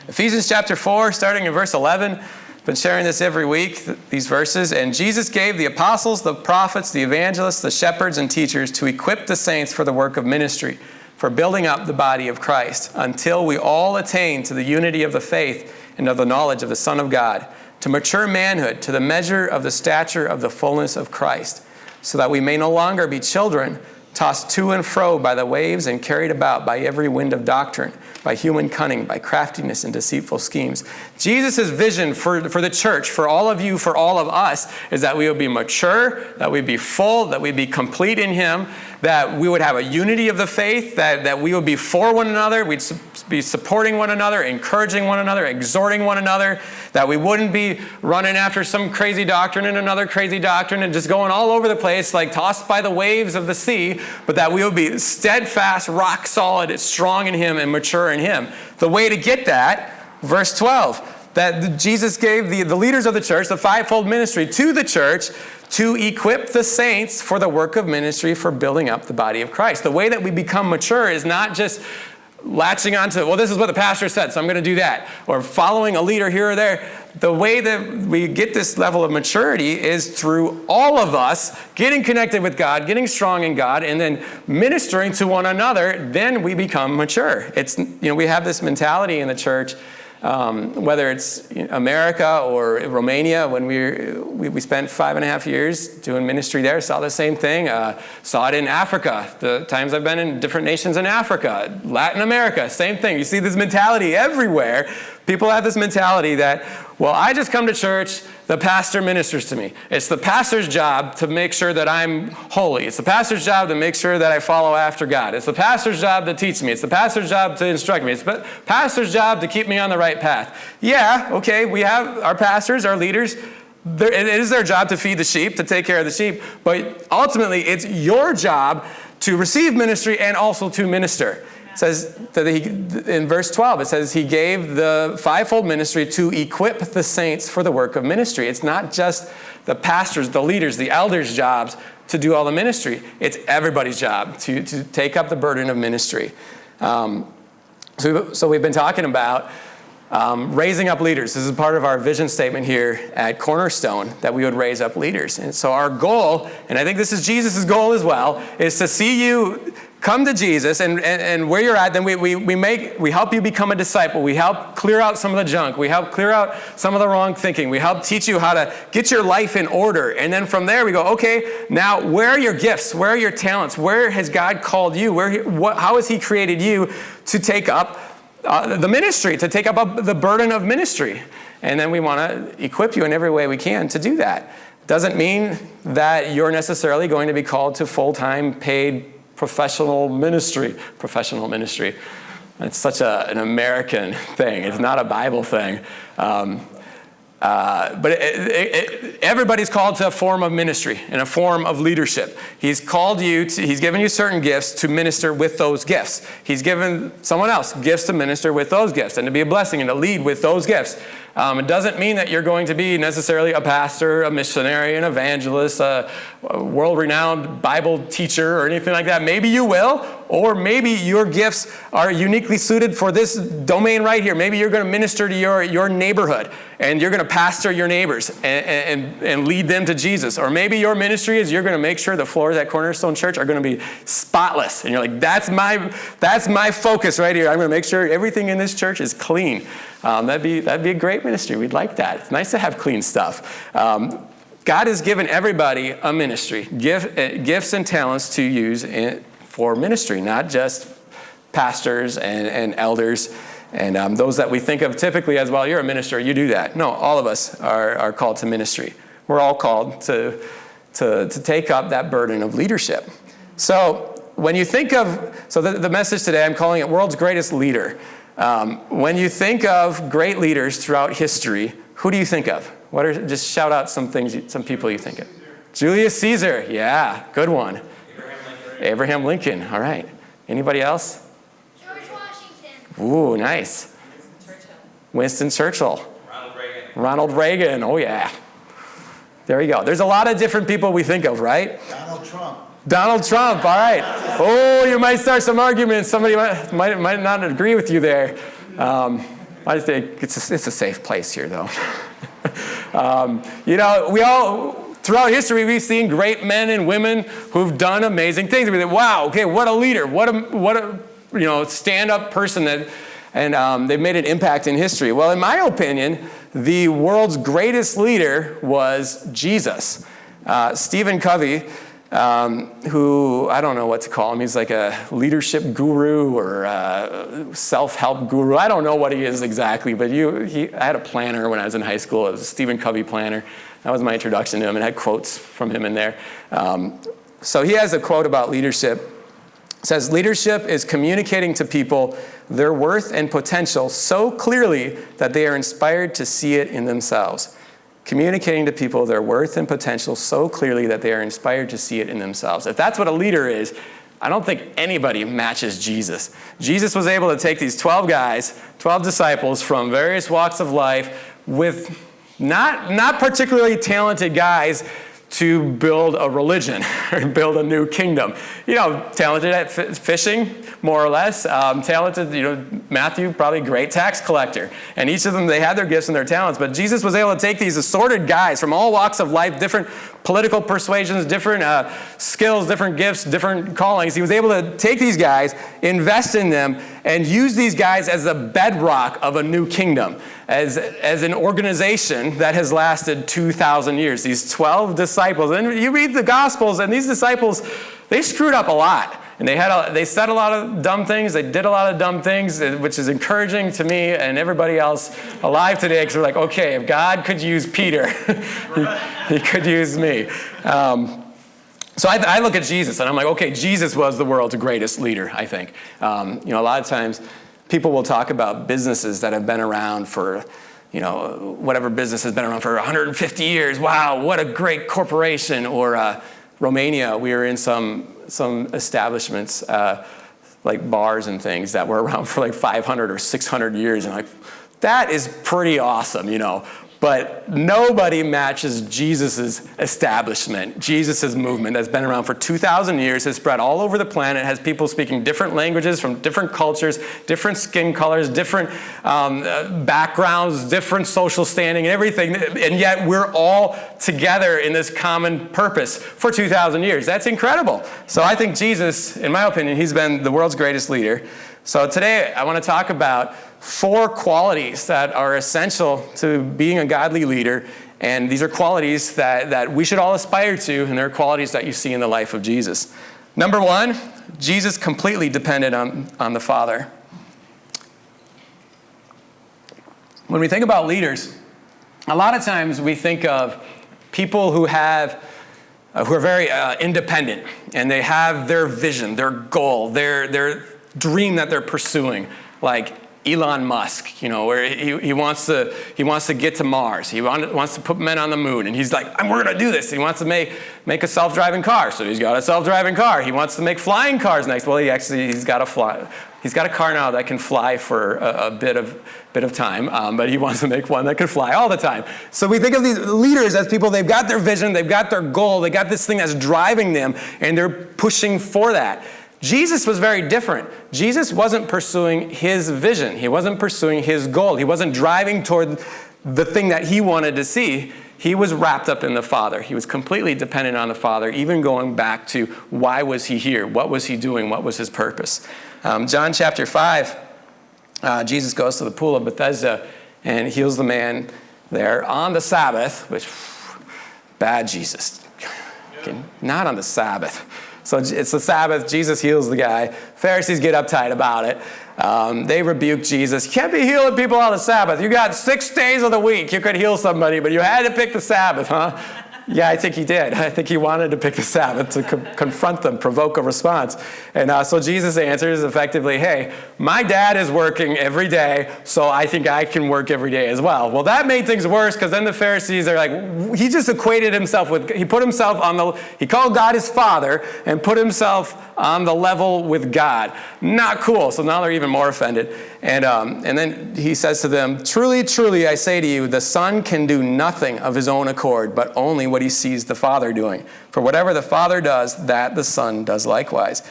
Ephesians chapter 4, starting in verse 11. Been sharing this every week, these verses. And Jesus gave the apostles, the prophets, the evangelists, the shepherds, and teachers to equip the saints for the work of ministry, for building up the body of Christ, until we all attain to the unity of the faith and of the knowledge of the Son of God, to mature manhood, to the measure of the stature of the fullness of Christ, so that we may no longer be children, tossed to and fro by the waves and carried about by every wind of doctrine, by human cunning, by craftiness and deceitful schemes. Jesus' vision for the church, for all of you, for all of us, is that we would be mature, that we'd be full, that we'd be complete in Him, that we would have a unity of the faith, that we would be for one another, we'd be supporting one another, encouraging one another, exhorting one another, that we wouldn't be running after some crazy doctrine and another crazy doctrine and just going all over the place like tossed by the waves of the sea, but that we would be steadfast, rock solid, strong in Him and mature in Him. The way to get that, verse 12, that Jesus gave the leaders of the church, the fivefold ministry to the church, to equip the saints for the work of ministry for building up the body of Christ. The way that we become mature is not just latching onto, well, this is what the pastor said, so I'm going to do that, or following a leader here or there. The way that we get this level of maturity is through all of us getting connected with God, getting strong in God, and then ministering to one another. Then we become mature. It's, we have this mentality in the church, whether it's America or Romania, when we spent 5.5 years doing ministry there, saw the same thing. Saw it in Africa, the times I've been in different nations in Africa, Latin America, same thing. You see this mentality everywhere. People have this mentality that, well, I just come to church, the pastor ministers to me. It's the pastor's job to make sure that I'm holy. It's the pastor's job to make sure that I follow after God. It's the pastor's job to teach me. It's the pastor's job to instruct me. It's the pastor's job to keep me on the right path. Yeah, okay, we have our pastors, our leaders. It is their job to feed the sheep, to take care of the sheep. But ultimately, it's your job to receive ministry and also to minister. It says that in verse 12, it says He gave the fivefold ministry to equip the saints for the work of ministry. It's not just the pastors, the leaders, the elders' jobs to do all the ministry. It's everybody's job to take up the burden of ministry. So we've been talking about raising up leaders. This is part of our vision statement here at Cornerstone, that we would raise up leaders. And so our goal, and I think this is Jesus' goal as well, is to see you come to Jesus, and where you're at, then we help you become a disciple. We help clear out some of the junk. We help clear out some of the wrong thinking. We help teach you how to get your life in order. And then from there we go, okay, now where are your gifts? Where are your talents? Where has God called you? How has He created you to take up the ministry, to take up the burden of ministry? And then we want to equip you in every way we can to do that. Doesn't mean that you're necessarily going to be called to full-time paid professional ministry. It's such an American thing. It's not a Bible thing. But everybody's called to a form of ministry and a form of leadership. He's called you He's given you certain gifts to minister with those gifts. He's given someone else gifts to minister with those gifts and to be a blessing and to lead with those gifts. It doesn't mean that you're going to be necessarily a pastor, a missionary, an evangelist, a world-renowned Bible teacher or anything like that. Maybe you will, or maybe your gifts are uniquely suited for this domain right here. Maybe you're going to minister to your neighborhood, and you're going to pastor your neighbors and lead them to Jesus. Or maybe your ministry is you're going to make sure the floors at Cornerstone Church are going to be spotless. And you're like, that's my focus right here. I'm going to make sure everything in this church is clean. That'd be a great ministry. We'd like that. It's nice to have clean stuff. God has given everybody a ministry, gifts and talents to use for ministry, not just pastors and elders and those that we think of typically as, well, you're a minister, you do that. No, all of us are called to ministry. We're all called to take up that burden of leadership. So when you think of, the message today, I'm calling it World's Greatest Leader. When you think of great leaders throughout history, who do you think of? Just shout out some people you think of. Julius Caesar, yeah, good one. Abraham Lincoln, all right. Anybody else? George Washington. Ooh, nice. Winston Churchill. Ronald Reagan, oh yeah. There you go. There's a lot of different people we think of, right? Donald Trump, all right. Oh, you might start some arguments. Somebody might not agree with you there. I think it's a safe place here, though. We all, throughout history, we've seen great men and women who've done amazing things. We think, wow, okay, what a leader, what a stand-up person and they've made an impact in history. Well, in my opinion, the world's greatest leader was Jesus. Stephen Covey, who, I don't know what to call him. He's like a leadership guru or a self-help guru. I don't know what he is exactly, but I had a planner when I was in high school. It was a Stephen Covey planner. That was my introduction to him, and I had quotes from him in there. So he has a quote about leadership. It says, "Leadership is communicating to people their worth and potential so clearly that they are inspired to see it in themselves." Communicating to people their worth and potential so clearly that they are inspired to see it in themselves. If that's what a leader is, I don't think anybody matches Jesus. Jesus was able to take these 12 guys, 12 disciples from various walks of life with not particularly talented guys to build a religion or build a new kingdom. Talented at fishing, more or less. Talented, Matthew, probably a great tax collector. And each of them, they had their gifts and their talents. But Jesus was able to take these assorted guys from all walks of life, different political persuasions, different skills, different gifts, different callings. He was able to take these guys, invest in them, and use these guys as the bedrock of a new kingdom, as an organization that has lasted 2,000 years. These 12 disciples, and you read the Gospels, and these disciples, they screwed up a lot. And they said a lot of dumb things. They did a lot of dumb things, which is encouraging to me and everybody else alive today, because we're like, okay, if God could use Peter, he could use me. So I look at Jesus, and I'm like, okay, Jesus was the world's greatest leader, I think. A lot of times people will talk about businesses that have been around for, whatever business has been around for 150 years. Wow, what a great corporation. Or Romania, we were in some establishments, like bars and things that were around for like 500 or 600 years. And that is pretty awesome, But nobody matches Jesus' establishment, Jesus' movement that's been around for 2,000 years, has spread all over the planet, has people speaking different languages from different cultures, different skin colors, different backgrounds, different social standing and everything. And yet we're all together in this common purpose for 2,000 years. That's incredible. So I think Jesus, in my opinion, he's been the world's greatest leader. So today I want to talk about 4 qualities that are essential to being a godly leader. And these are qualities that we should all aspire to, and they're qualities that you see in the life of Jesus. Number 1, Jesus completely depended on the Father. When we think about leaders, a lot of times we think of people who are very independent, and they have their vision, their goal, their dream that they're pursuing, like Elon Musk, where he wants to get to Mars. He wants to put men on the moon, and he's like, we're going to do this. He wants to make a self-driving car, so he's got a self-driving car. He wants to make flying cars next. Well, he's got a car now that can fly for a bit of time, but he wants to make one that can fly all the time. So we think of these leaders as people, they've got their vision, they've got their goal, they got this thing that's driving them, and they're pushing for that. Jesus was very different. Jesus wasn't pursuing his vision. He wasn't pursuing his goal. He wasn't driving toward the thing that he wanted to see. He was wrapped up in the Father. He was completely dependent on the Father, even going back to why was he here? What was he doing? What was his purpose? John chapter 5, Jesus goes to the pool of Bethesda and heals the man there on the Sabbath, which, bad Jesus. Okay, not on the Sabbath. So it's the Sabbath. Jesus heals the guy. Pharisees get uptight about it. They rebuke Jesus. You can't be healing people on the Sabbath. You got 6 days of the week. You could heal somebody, but you had to pick the Sabbath, huh? Yeah, I think he did. I think he wanted to pick the Sabbath to confront them, provoke a response. And so Jesus answers effectively, hey, my dad is working every day, so I think I can work every day as well. Well, that made things worse, because then the Pharisees are like, he just equated himself with, he called God his Father and put himself on the level with God. Not cool. So now they're even more offended. And then he says to them, truly, truly, I say to you, the Son can do nothing of his own accord, but only what he sees the Father doing. For whatever the Father does, that the Son does likewise.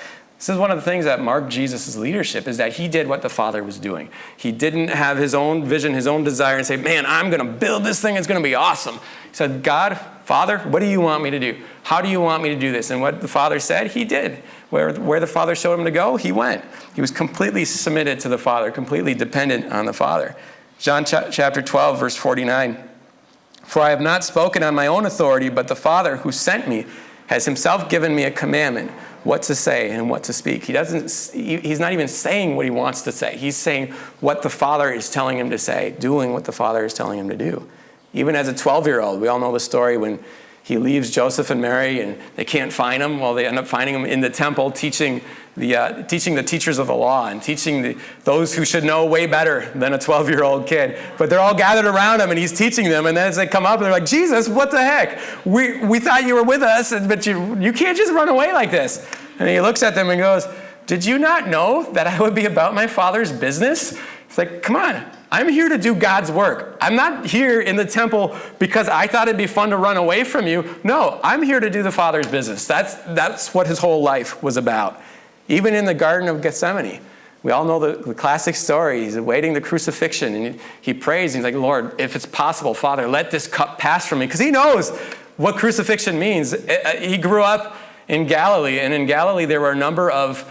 This is one of the things that marked Jesus' leadership, is that he did what the Father was doing. He didn't have his own vision, his own desire, and say, man, I'm going to build this thing. It's going to be awesome. He said, God, Father, what do you want me to do? How do you want me to do this? And what the Father said, he did. Where the Father showed him to go, he went. He was completely submitted to the Father, completely dependent on the Father. John chapter 12, verse 49. For I have not spoken on my own authority, but the Father who sent me has himself given me a commandment, what to say and what to speak. He's not even saying what he wants to say. He's saying what the Father is telling him to say, doing what the Father is telling him to do. Even as a 12-year-old, we all know the story when he leaves Joseph and Mary and they can't find him. Well, they end up finding him in the temple teaching the teachers of the law and teaching those who should know way better than a 12-year-old kid. But they're all gathered around him and he's teaching them. And then as they come up, they're like, Jesus, what the heck? We thought you were with us, but you can't just run away like this. And he looks at them and goes, did you not know that I would be about my Father's business? It's like, come on. I'm here to do God's work. I'm not here in the temple because I thought it'd be fun to run away from you. No, I'm here to do the Father's business. That's what his whole life was about. Even in the Garden of Gethsemane, we all know the classic story. He's awaiting the crucifixion, and he prays. He's like, Lord, if it's possible, Father, let this cup pass from me. Because he knows what crucifixion means. He grew up in Galilee, and in Galilee there were a number of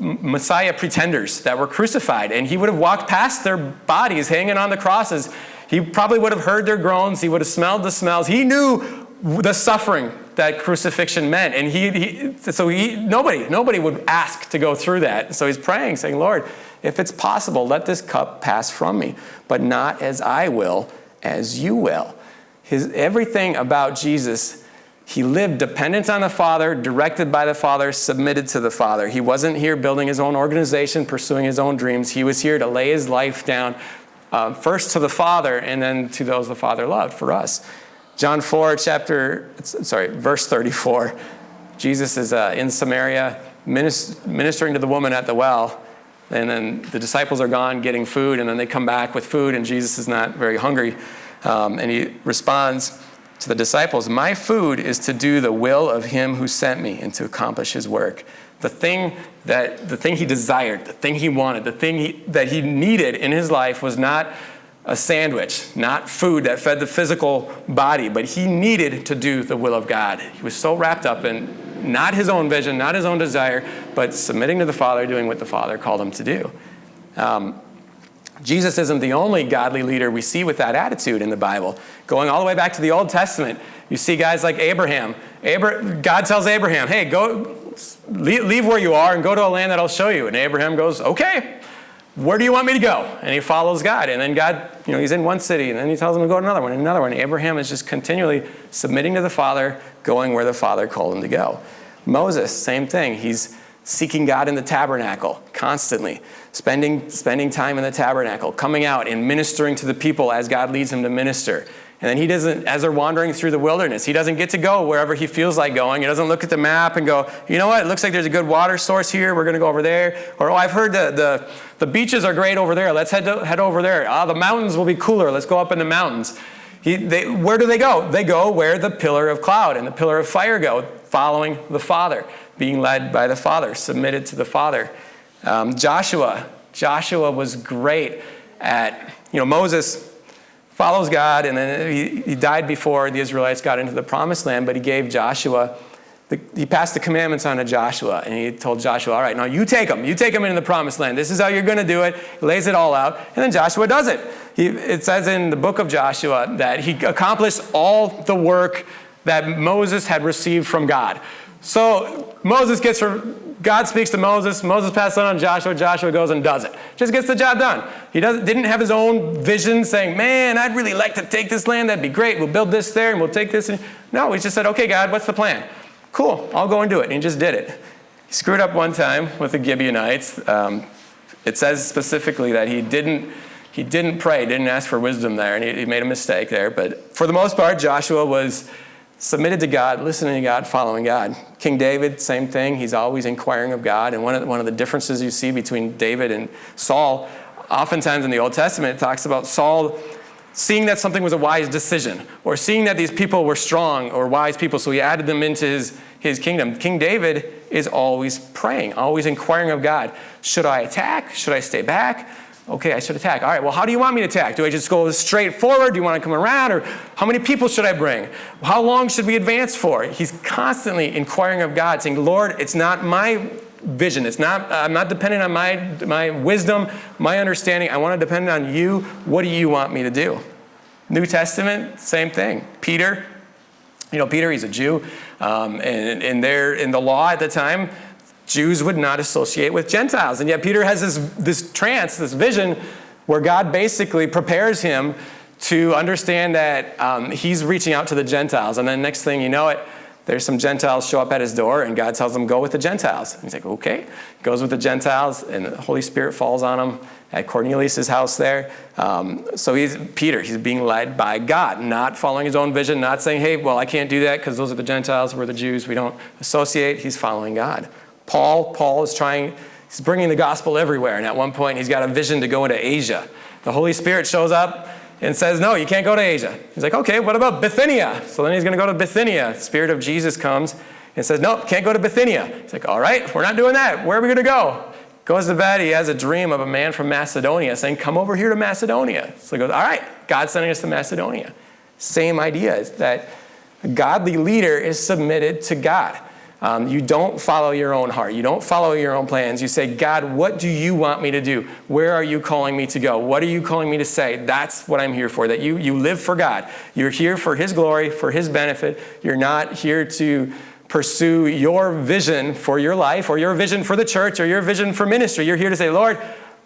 Messiah pretenders that were crucified, and he would have walked past their bodies hanging on the crosses. He probably would have heard their groans. He would have smelled the smells. He knew the suffering that crucifixion meant, and nobody would ask to go through that. So he's praying, saying, Lord, if it's possible, let this cup pass from me, but not as I will, as you will. Everything about Jesus, he lived dependent on the Father, directed by the Father, submitted to the Father. He wasn't here building his own organization, pursuing his own dreams. He was here to lay his life down first to the Father and then to those the Father loved, for us. John 4, verse 34. Jesus is in Samaria ministering to the woman at the well. And then the disciples are gone getting food, and then they come back with food, and Jesus is not very hungry. And he responds to the disciples, my food is to do the will of him who sent me and to accomplish his work. The thing he desired, the thing he wanted, the thing that he needed in his life was not a sandwich, not food that fed the physical body, but he needed to do the will of God. He was so wrapped up in not his own vision, not his own desire, but submitting to the Father, doing what the Father called him to do. Jesus isn't the only godly leader we see with that attitude in the Bible. Going all the way back to the Old Testament, you see guys like Abraham. God tells Abraham, hey, go leave where you are and go to a land that I'll show you. And Abraham goes, okay, where do you want me to go? And he follows God. And then God, he's in one city, and then he tells him to go to another one, and another one. Abraham is just continually submitting to the Father, going where the Father called him to go. Moses, same thing. He's seeking God in the tabernacle constantly, spending time in the tabernacle, coming out and ministering to the people as God leads him to minister. And then he doesn't, as they're wandering through the wilderness, he doesn't get to go wherever he feels like going. He doesn't look at the map and go, you know what, it looks like there's a good water source here, we're going to go over there. Or, I've heard the beaches are great over there, let's head over there. The mountains will be cooler, let's go up in the mountains. Where do they go? They go where the pillar of cloud and the pillar of fire go, following the Father, being led by the Father, submitted to the Father. Joshua was great at, Moses follows God, and then he died before the Israelites got into the promised land, but he gave Joshua, he passed the commandments on to Joshua, and he told Joshua, all right, now you take them into the promised land. This is how you're going to do it. He lays it all out, and then Joshua does it. It says in the book of Joshua that he accomplished all the work that Moses had received from God. So God speaks to Moses passes it on to Joshua goes and does it. Just gets the job done. He didn't have his own vision saying, man, I'd really like to take this land, that'd be great, we'll build this there and we'll take this. No, he just said, okay, God, what's the plan? Cool, I'll go and do it. And he just did it. He screwed up one time with the Gibeonites. It says specifically that he didn't pray, didn't ask for wisdom there, and he made a mistake there. But for the most part, Joshua was submitted to God, listening to God, following God. King David, same thing. He's always inquiring of God. And one of the differences you see between David and Saul, oftentimes in the Old Testament, it talks about Saul seeing that something was a wise decision, or seeing that these people were strong or wise people, so he added them into his kingdom. King David, is always praying, always inquiring of God. Should I attack? Should I stay back? Okay, I should attack. All right, well, how do you want me to attack? Do I just go straight forward? Do you want to come around? Or how many people should I bring? How long should we advance for? He's constantly inquiring of God, saying, Lord, it's not my vision. I'm not dependent on my wisdom, my understanding. I want to depend on you. What do you want me to do? New Testament, same thing. Peter, Peter, he's a Jew. And in the law at the time, Jews would not associate with Gentiles. And yet Peter has this vision where God basically prepares him to understand that he's reaching out to the Gentiles. And then next thing you know it, there's some Gentiles show up at his door, and God tells him, go with the Gentiles. And he's like, okay. Goes with the Gentiles, and the Holy Spirit falls on him at Cornelius' house there. So he's being led by God, not following his own vision, not saying, hey, well, I can't do that because those are the Gentiles, we're the Jews, we don't associate. He's following God. Paul is he's bringing the gospel everywhere. And at one point, he's got a vision to go into Asia. The Holy Spirit shows up and says, no, you can't go to Asia. He's like, okay, what about Bithynia? So then he's going to go to Bithynia. The Spirit of Jesus comes and says, nope, can't go to Bithynia. He's like, all right, we're not doing that. Where are we going to go? Goes to bed. He has a dream of a man from Macedonia saying, come over here to Macedonia. So he goes, all right, God's sending us to Macedonia. Same idea is that a godly leader is submitted to God. You don't follow your own heart. You don't follow your own plans. You say, God, what do you want me to do? Where are you calling me to go? What are you calling me to say? That's what I'm here for, that you live for God. You're here for his glory, for his benefit. You're not here to pursue your vision for your life or your vision for the church or your vision for ministry. You're here to say, Lord,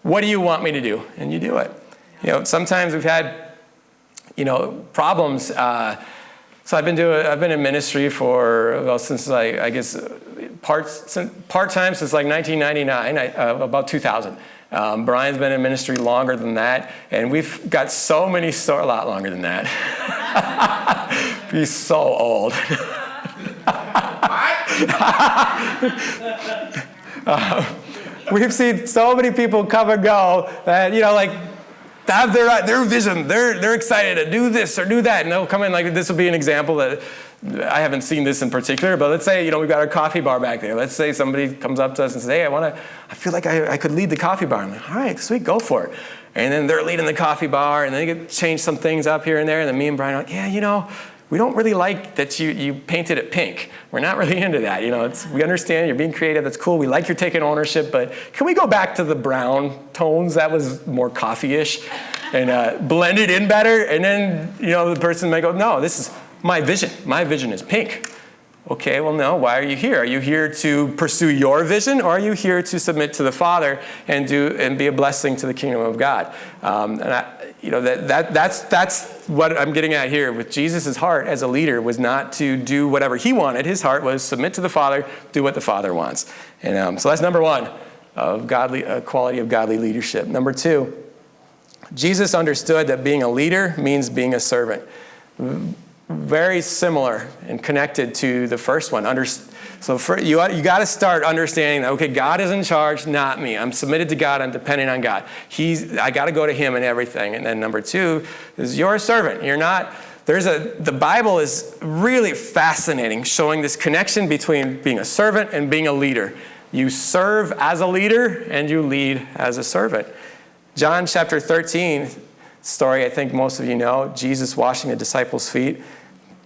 what do you want me to do? And you do it. Sometimes we've had, problems. So I've been in ministry for, since part-time since 1999, about 2000. Brian's been in ministry longer than that, and we've got so many a lot longer than that. He's so old. We've seen so many people come and go that, have their vision. They're excited to do this or do that. And they'll come in, this will be an example that I haven't seen this in particular, but let's say, we've got our coffee bar back there. Let's say somebody comes up to us and says, hey, I feel like I could lead the coffee bar. I'm like, all right, sweet, go for it. And then they're leading the coffee bar, and they get change some things up here and there. And then me and Brian are like, yeah, we don't really like that you painted it pink. We're not really into that. We understand you're being creative. That's cool. We like you're taking ownership, but can we go back to the brown tones? That was more coffee-ish and blend it in better. And then, the person might go, no, this is my vision. My vision is pink. Okay, well, no, why are you here? Are you here to pursue your vision, or are you here to submit to the Father and be a blessing to the kingdom of God? That's what I'm getting at here. With Jesus' heart as a leader was not to do whatever he wanted. His heart was submit to the Father, do what the Father wants. And so that's number one of quality of godly leadership. Number two, Jesus understood that being a leader means being a servant. Very similar and connected to the first one. You got to start understanding that, okay, God is in charge, not me. I'm submitted to God. I'm dependent on God. I got to go to him in everything. And then number two is you're a servant. You're not. The Bible is really fascinating, showing this connection between being a servant and being a leader. You serve as a leader and you lead as a servant. John chapter 13 story, I think most of you know, Jesus washing the disciples' feet.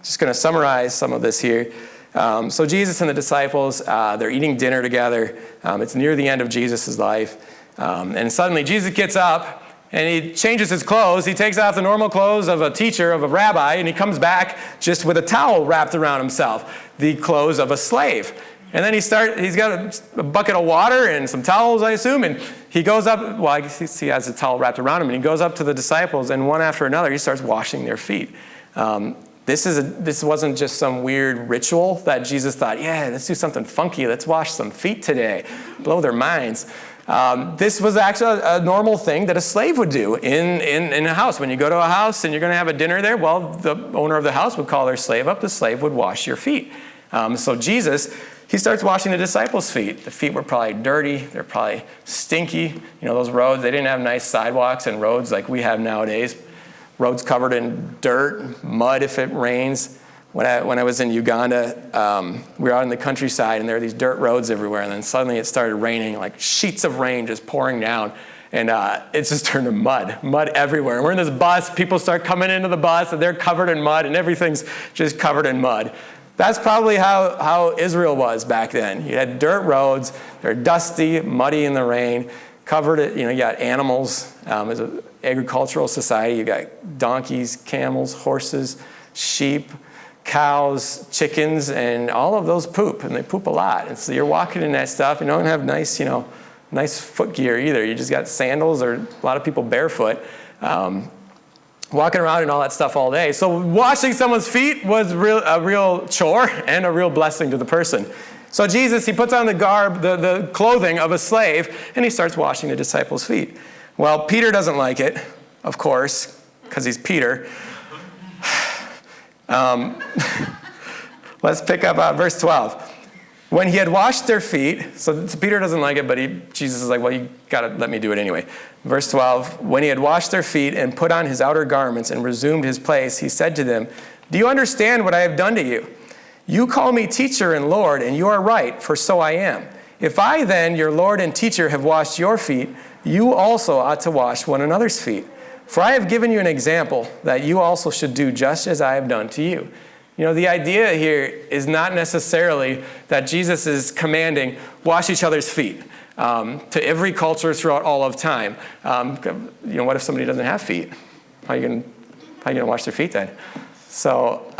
Just going to summarize some of this here. So Jesus and the disciples, they're eating dinner together. It's near the end of Jesus' life. And suddenly Jesus gets up and he changes his clothes. He takes off the normal clothes of a teacher, of a rabbi, and he comes back just with a towel wrapped around himself, the clothes of a slave. And then he's got a bucket of water and some towels, I assume, and he goes up, I guess he has a towel wrapped around him, and he goes up to the disciples, and one after another, he starts washing their feet. This wasn't just some weird ritual that Jesus thought, yeah, let's do something funky. Let's wash some feet today. Blow their minds. This was actually a normal thing that a slave would do in a house. When you go to a house and you're going to have a dinner there, well, the owner of the house would call their slave up. The slave would wash your feet. So Jesus, he starts washing the disciples' feet. The feet were probably dirty. They're probably stinky. Those roads, they didn't have nice sidewalks and roads like we have nowadays. Roads covered in dirt, mud if it rains. When I was in Uganda, we were out in the countryside, and there were these dirt roads everywhere, and then suddenly it started raining, like sheets of rain just pouring down, and it just turned to mud everywhere. And we're in this bus, people start coming into the bus, and they're covered in mud, and everything's just covered in mud. That's probably how Israel was back then. You had dirt roads, they're dusty, muddy in the rain, covered, you got animals. As an agricultural society, you got donkeys, camels, horses, sheep, cows, chickens, and all of those poop, and they poop a lot. And so you're walking in that stuff. You don't have nice foot gear either. You just got sandals, or a lot of people barefoot, walking around in all that stuff all day. So washing someone's feet was a real chore and a real blessing to the person. So Jesus, he puts on the garb, the clothing of a slave, and he starts washing the disciples' feet. Well, Peter doesn't like it, of course, because he's Peter. Let's pick up verse 12. When he had washed their feet, so Peter doesn't like it, but Jesus is like, well, you got to let me do it anyway. Verse 12, when he had washed their feet and put on his outer garments and resumed his place, he said to them, do you understand what I have done to you? You call me teacher and Lord, and you are right, for so I am. If I then, your Lord and teacher, have washed your feet, you also ought to wash one another's feet. For I have given you an example that you also should do just as I have done to you. The idea here is not necessarily that Jesus is commanding, wash each other's feet to every culture throughout all of time. What if somebody doesn't have feet? How are you going to wash their feet then? So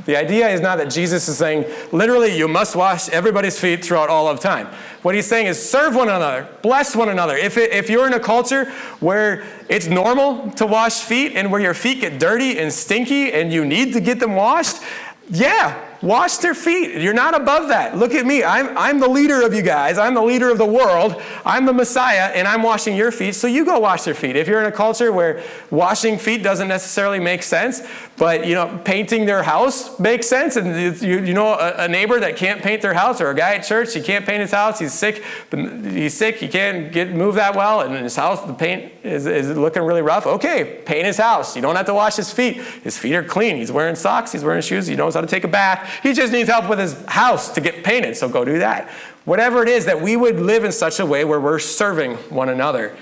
the idea is not that Jesus is saying, literally, you must wash everybody's feet throughout all of time. What he's saying is serve one another, bless one another. If you're in a culture where it's normal to wash feet and where your feet get dirty and stinky and you need to get them washed, yeah, wash their feet. You're not above that. Look at me. I'm the leader of you guys. I'm the leader of the world. I'm the Messiah, and I'm washing your feet, so you go wash their feet. If you're in a culture where washing feet doesn't necessarily make sense, but painting their house makes sense, and a neighbor that can't paint their house, or a guy at church, he can't paint his house, he's sick, he can't move that well, and in his house the paint is looking really rough. Okay, paint his house. You don't have to wash his feet. His feet are clean. He's wearing socks, he's wearing shoes, he knows how to take a bath. He just needs help with his house to get painted, so go do that. Whatever it is, that we would live in such a way where we're serving one another.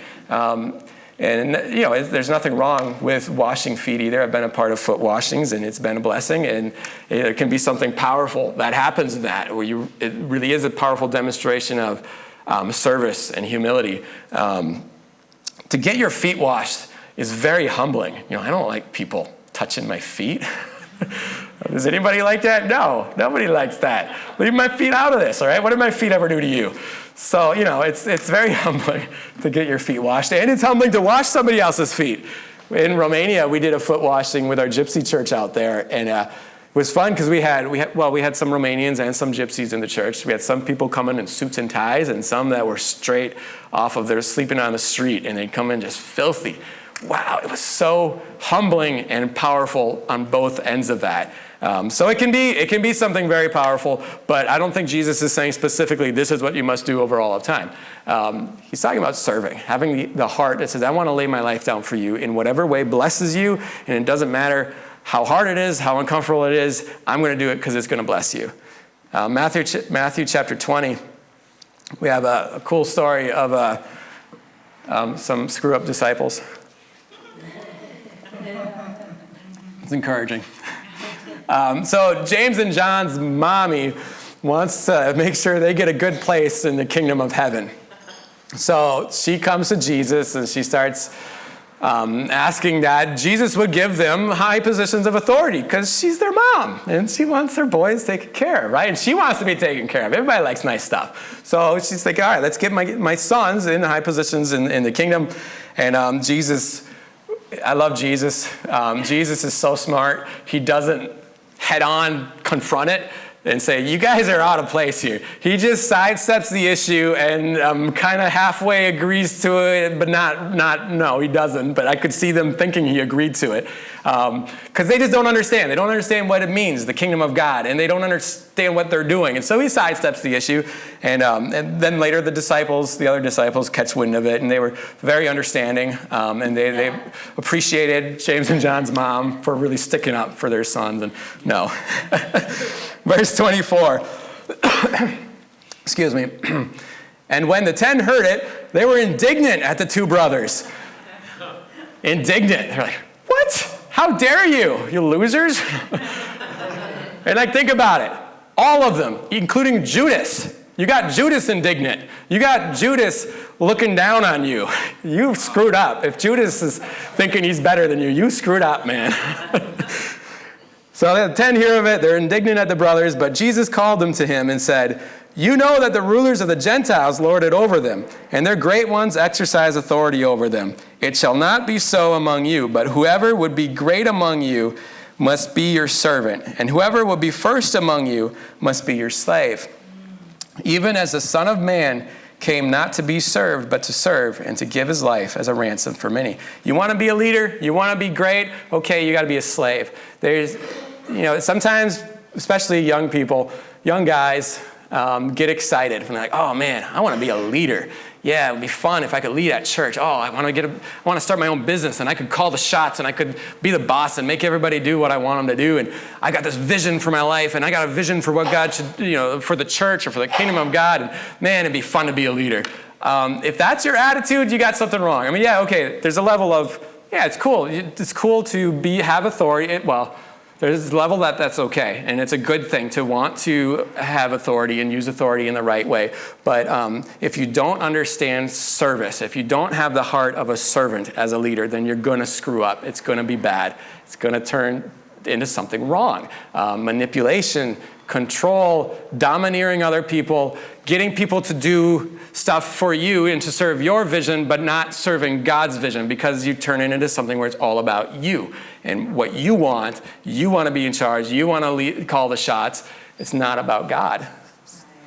There's nothing wrong with washing feet either. I've been a part of foot washings, and it's been a blessing, and it can be something powerful that happens in that, where it really is a powerful demonstration of service and humility. To get your feet washed is very humbling. I don't like people touching my feet. Does anybody like that? No, nobody likes that. Leave my feet out of this, all right? What did my feet ever do to you? So, it's very humbling to get your feet washed, and it's humbling to wash somebody else's feet. In Romania, we did a foot washing with our gypsy church out there, and it was fun because we had some Romanians and some gypsies in the church. We had some people coming in suits and ties, and some that were straight off of their sleeping on the street, and they'd come in just filthy. Wow, it was so humbling and powerful on both ends of that. So it can be something very powerful, but I don't think Jesus is saying specifically this is what you must do over all of time. He's talking about serving, having the heart that says, I want to lay my life down for you in whatever way blesses you, and it doesn't matter how hard it is, how uncomfortable it is, I'm going to do it because it's going to bless you. Matthew chapter 20, we have a cool story of some screw-up disciples. It's encouraging. So James and John's mommy wants to make sure they get a good place in the kingdom of heaven. So she comes to Jesus and she starts asking that Jesus would give them high positions of authority because she's their mom and she wants her boys taken care of, right? And she wants to be taken care of. Everybody likes nice stuff. So she's like, all right, let's get my sons in high positions in the kingdom. And Jesus, I love Jesus. Jesus is so smart. He doesn't head-on confront it and say, you guys are out of place here. He just sidesteps the issue and kind of halfway agrees to it, but no, he doesn't. But I could see them thinking he agreed to it. Because they just don't understand. They don't understand what it means, the kingdom of God. And they don't understand understand what they're doing. And so he sidesteps the issue. And then later the other disciples catch wind of it, and they were very understanding. And they appreciated James and John's mom for really sticking up for their sons. And no. Verse 24. Excuse me. And when the 10 heard it, they were indignant at the two brothers. Indignant. They're like, what? How dare you, you losers? And like, think about it. All of them, including Judas. You got Judas indignant. You got Judas looking down on you. You screwed up. If Judas is thinking he's better than you screwed up, man. So the 10 hear of it. They're indignant at the brothers, but Jesus called them to him and said, you know that the rulers of the Gentiles lord it over them, and their great ones exercise authority over them. It shall not be so among you, but whoever would be great among you must be your servant, and whoever would be first among you must be your slave. Even as the Son of Man came not to be served, but to serve and to give his life as a ransom for many. You want to be a leader? You want to be great? Okay, you got to be a slave. There's, sometimes, especially young people, young guys, get excited and they're like, oh man, I want to be a leader. Yeah, it would be fun if I could lead at church. Oh, I want to start my own business, and I could call the shots, and I could be the boss and make everybody do what I want them to do. And I got this vision for my life, and I got a vision for what God should, for the church or for the kingdom of God. And man, it'd be fun to be a leader. If that's your attitude, you got something wrong. I mean, yeah, okay, there's a level of, yeah, it's cool. It's cool to have authority. There's a level that's okay, and it's a good thing to want to have authority and use authority in the right way. But if you don't understand service, if you don't have the heart of a servant as a leader, then you're going to screw up. It's going to be bad. It's going to turn into something wrong. Manipulation, control, domineering other people, getting people to do stuff for you and to serve your vision, but not serving God's vision, because you turn it into something where it's all about you and what you want. You want to be in charge. You want to call the shots. It's not about God.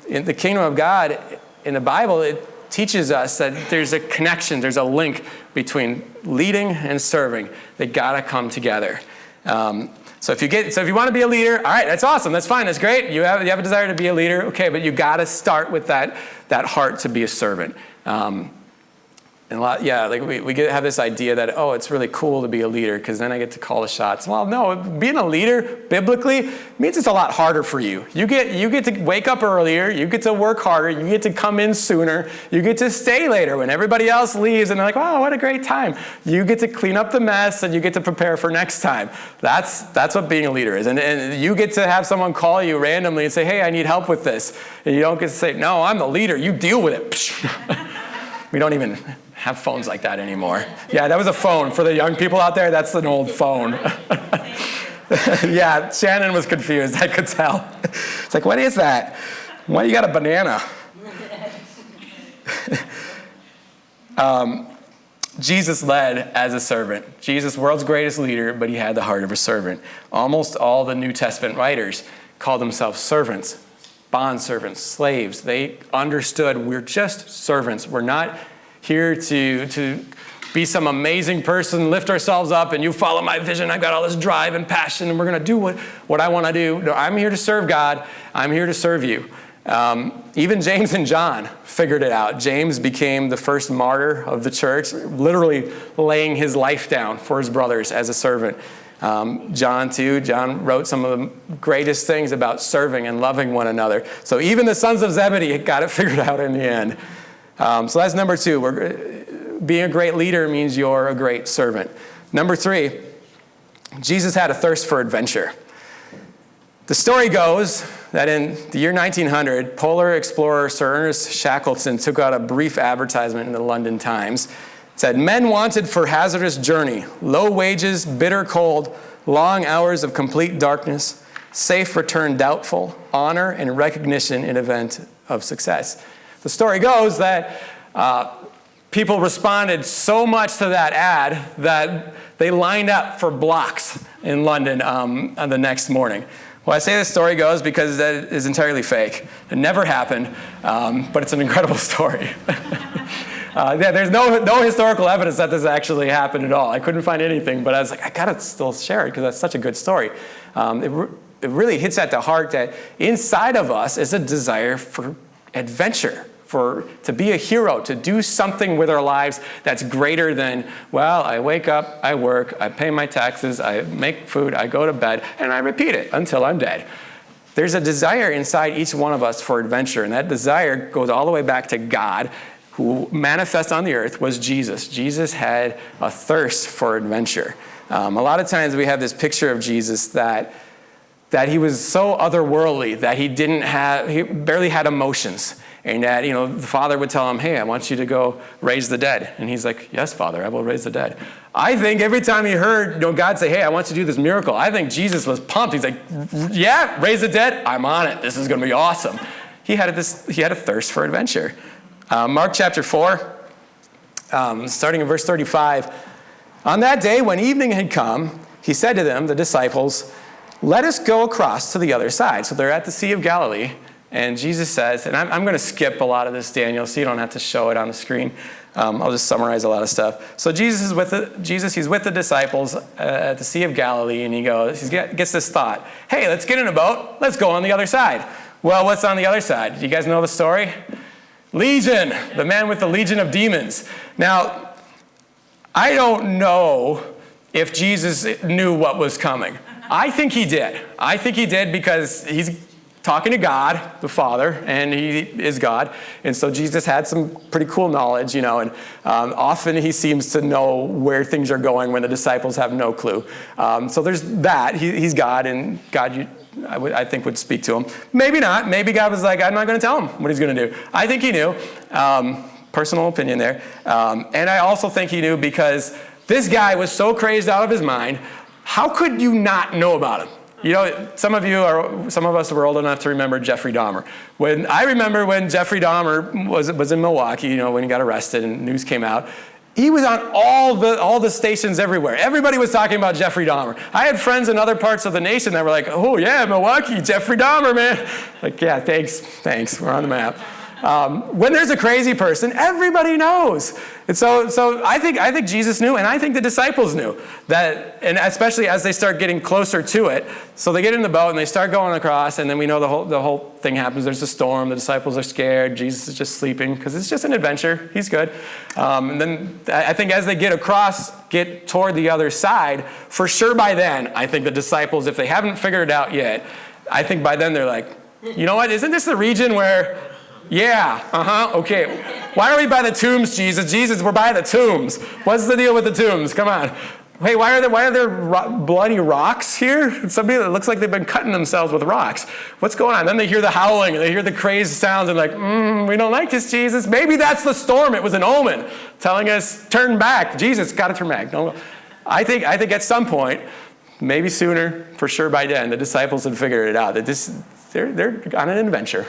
In the kingdom of God, in the Bible, it teaches us that there's a connection, there's a link between leading and serving. They got to come together. So if you want to be a leader, all right, that's awesome, that's fine, that's great. You have a desire to be a leader, okay, but you got to start with that heart to be a servant. And we have this idea that, oh, it's really cool to be a leader because then I get to call the shots. Well, no, being a leader biblically means it's a lot harder for you. You get to wake up earlier, you get to work harder, you get to come in sooner, you get to stay later when everybody else leaves and they're like, wow, what a great time. You get to clean up the mess and you get to prepare for next time. That's what being a leader is. And you get to have someone call you randomly and say, hey, I need help with this. And you don't get to say, no, I'm the leader, you deal with it. We don't even have phones like that anymore. Yeah, that was a phone. For the young people out there, that's an old phone. Yeah, Shannon was confused. I could tell. It's like, what is that? Why you got a banana? Jesus led as a servant. Jesus, world's greatest leader, but he had the heart of a servant. Almost all the New Testament writers called themselves servants, bondservants, slaves. They understood we're just servants. We're not here to be some amazing person, lift ourselves up, and you follow my vision. I've got all this drive and passion, and we're going to do what I want to do. No, I'm here to serve God. I'm here to serve you. Even James and John figured it out. James became the first martyr of the church, literally laying his life down for his brothers as a servant. John, too. John wrote some of the greatest things about serving and loving one another. So even the sons of Zebedee got it figured out in the end. So that's number 2. Being a great leader means you're a great servant. Number 3, Jesus had a thirst for adventure. The story goes that in the year 1900, polar explorer Sir Ernest Shackleton took out a brief advertisement in the London Times. It said, men wanted for hazardous journey, low wages, bitter cold, long hours of complete darkness, safe return doubtful, honor and recognition in event of success. The story goes that people responded so much to that ad that they lined up for blocks in London on the next morning. Well, I say the story goes because that is entirely fake. It never happened, but it's an incredible story. There's no historical evidence that this actually happened at all. I couldn't find anything, but I was like, I gotta still share it because that's such a good story. it really hits at the heart that inside of us is a desire for adventure, to be a hero, to do something with our lives that's greater than, well, I wake up, I work, I pay my taxes, I make food, I go to bed, and I repeat it until I'm dead. There's a desire inside each one of us for adventure, and that desire goes all the way back to God, who manifest on the earth was Jesus. Jesus had a thirst for adventure. A lot of times we have this picture of Jesus that he was so otherworldly that he barely had emotions. And that, the Father would tell him, hey, I want you to go raise the dead. And he's like, yes, Father, I will raise the dead. I think every time he heard God say, hey, I want you to do this miracle, I think Jesus was pumped. He's like, yeah, raise the dead, I'm on it. This is going to be awesome. He had a thirst for adventure. Mark chapter 4, starting in verse 35. On that day, when evening had come, he said to them, the disciples, let us go across to the other side. So they're at the Sea of Galilee. And Jesus says, and I'm going to skip a lot of this, Daniel, so you don't have to show it on the screen. I'll just summarize a lot of stuff. So he's with the disciples at the Sea of Galilee, and he gets this thought, hey, let's get in a boat, let's go on the other side. Well, what's on the other side? Do you guys know the story? Legion, the man with the legion of demons. Now, I don't know if Jesus knew what was coming. I think he did. I think he did because he's talking to God, the Father, and he is God. And so Jesus had some pretty cool knowledge, and often he seems to know where things are going when the disciples have no clue. So there's that. He's God, and God, I think, would speak to him. Maybe not. Maybe God was like, I'm not going to tell him what he's going to do. I think he knew. Personal opinion there. And I also think he knew because this guy was so crazed out of his mind. How could you not know about him? Some of us were old enough to remember Jeffrey Dahmer. I remember when Jeffrey Dahmer was in Milwaukee, when he got arrested and news came out, he was on all the stations everywhere. Everybody was talking about Jeffrey Dahmer. I had friends in other parts of the nation that were like, oh yeah, Milwaukee, Jeffrey Dahmer, man. Like, yeah, thanks, we're on the map. When there's a crazy person, everybody knows. And so I think Jesus knew, and I think the disciples knew that, and especially as they start getting closer to it. So they get in the boat and they start going across, and then we know the whole thing happens. There's a storm. The disciples are scared. Jesus is just sleeping because it's just an adventure. He's good. And then I think as they get toward the other side, for sure by then, I think the disciples, if they haven't figured it out yet, I think by then they're like, you know what? Isn't this the region where... Yeah, okay. Why are we by the tombs, Jesus? Jesus, we're by the tombs. What's the deal with the tombs? Come on. Hey, why are there bloody rocks here? Somebody that looks like they've been cutting themselves with rocks. What's going on? Then they hear the howling, and they hear the crazy sounds, and like, we don't like this, Jesus. Maybe that's the storm. It was an omen telling us, turn back. Jesus, got to turn back. No. I think at some point, maybe sooner, for sure by then, the disciples had figured it out. That they're on an adventure.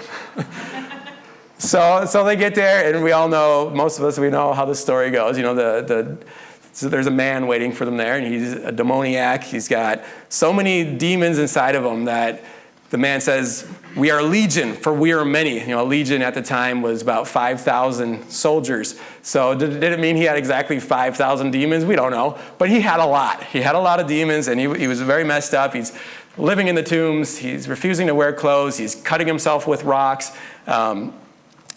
So they get there, and we all know, most of us, we know how the story goes. So there's a man waiting for them there, and he's a demoniac. He's got so many demons inside of him that the man says, we are legion, for we are many. A legion at the time was about 5,000 soldiers. So did it mean he had exactly 5,000 demons? We don't know. But he had a lot. He had a lot of demons, and he was very messed up. He's living in the tombs. He's refusing to wear clothes. He's cutting himself with rocks.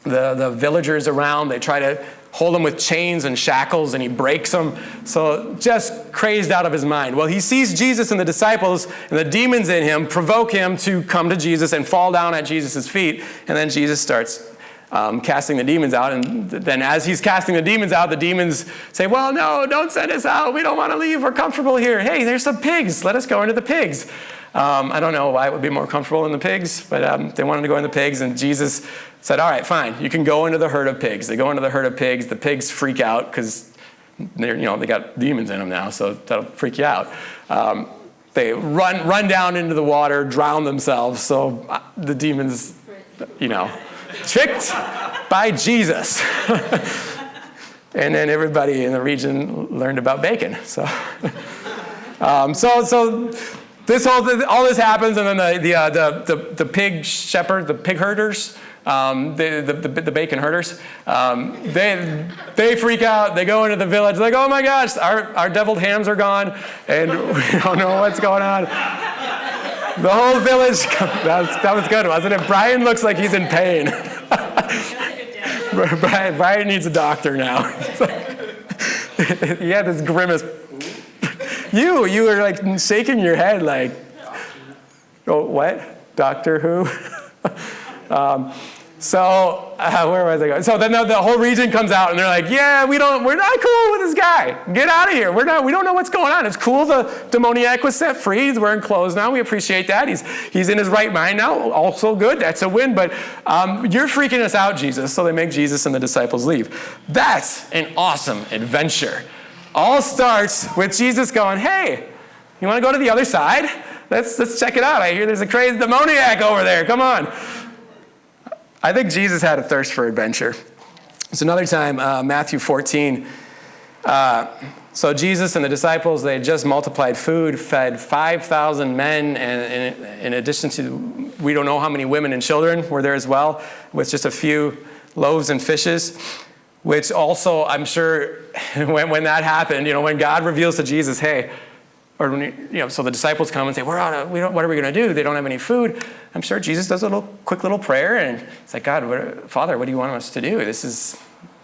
The villagers around, they try to hold him with chains and shackles, and he breaks them. So just crazed out of his mind. Well, he sees Jesus and the disciples, and the demons in him provoke him to come to Jesus and fall down at Jesus' feet. And then Jesus starts casting the demons out. And then as he's casting the demons out, the demons say, well, no, don't send us out. We don't want to leave. We're comfortable here. Hey, there's some pigs. Let us go into the pigs. I don't know why it would be more comfortable in the pigs, but they wanted to go in the pigs, and Jesus said, all right, fine, you can go into the herd of pigs. They go into the herd of pigs. The pigs freak out because they got demons in them now, so that'll freak you out. They run down into the water, drown themselves, so the demons, tricked by Jesus. And then everybody in the region learned about bacon. So all this happens, and then the pig shepherd, the pig herders, the bacon herders, they freak out. They go into the village, like, oh my gosh, our deviled hams are gone, and we don't know what's going on. The whole village, that was good, wasn't it? Brian looks like he's in pain. Brian needs a doctor now. He had this grimace. You were like shaking your head like, oh, what? Doctor who? Where was I going? So then the whole region comes out and they're like, yeah, we're not cool with this guy. Get out of here. We don't know what's going on. It's cool the demoniac was set free. He's wearing clothes now. We appreciate that. He's in his right mind now. Also good. That's a win. But you're freaking us out, Jesus. So they make Jesus and the disciples leave. That's an awesome adventure. All starts with Jesus going, hey, you want to go to the other side? Let's check it out. I hear there's a crazy demoniac over there. Come on. I think Jesus had a thirst for adventure. It's another time, Matthew 14. So Jesus and the disciples, they had just multiplied food, fed 5,000 men, and in addition to, we don't know how many women and children were there as well, with just a few loaves and fishes, which also, I'm sure, when that happened, when God reveals to Jesus, hey, so the disciples come and say, what are we going to do? They don't have any food. I'm sure Jesus does a quick little prayer, and it's like, God, Father, what do you want us to do? This is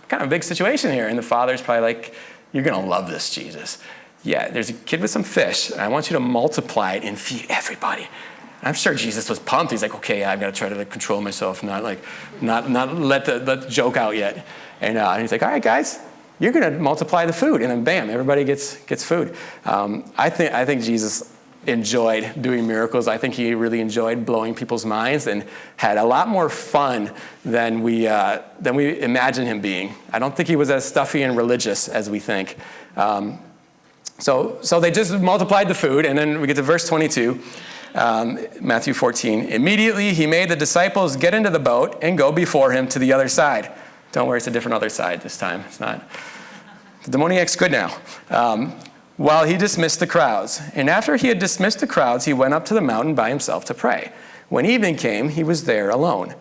kind of a big situation here. And the Father's probably like, you're going to love this, Jesus. Yeah, there's a kid with some fish, and I want you to multiply it and feed everybody. And I'm sure Jesus was pumped. He's like, okay, I've got to try to control myself, not let the joke out yet. And he's like, all right, guys, you're going to multiply the food. And then bam, everybody gets food. I think Jesus enjoyed doing miracles. I think he really enjoyed blowing people's minds and had a lot more fun than we imagine him being. I don't think he was as stuffy and religious as we think. So they just multiplied the food, and then we get to verse 22, Matthew 14. Immediately he made the disciples get into the boat and go before him to the other side. Don't worry, it's a different other side this time. It's not. The demoniac's good now. While he dismissed the crowds. And after he had dismissed the crowds, he went up to the mountain by himself to pray. When evening came, he was there alone.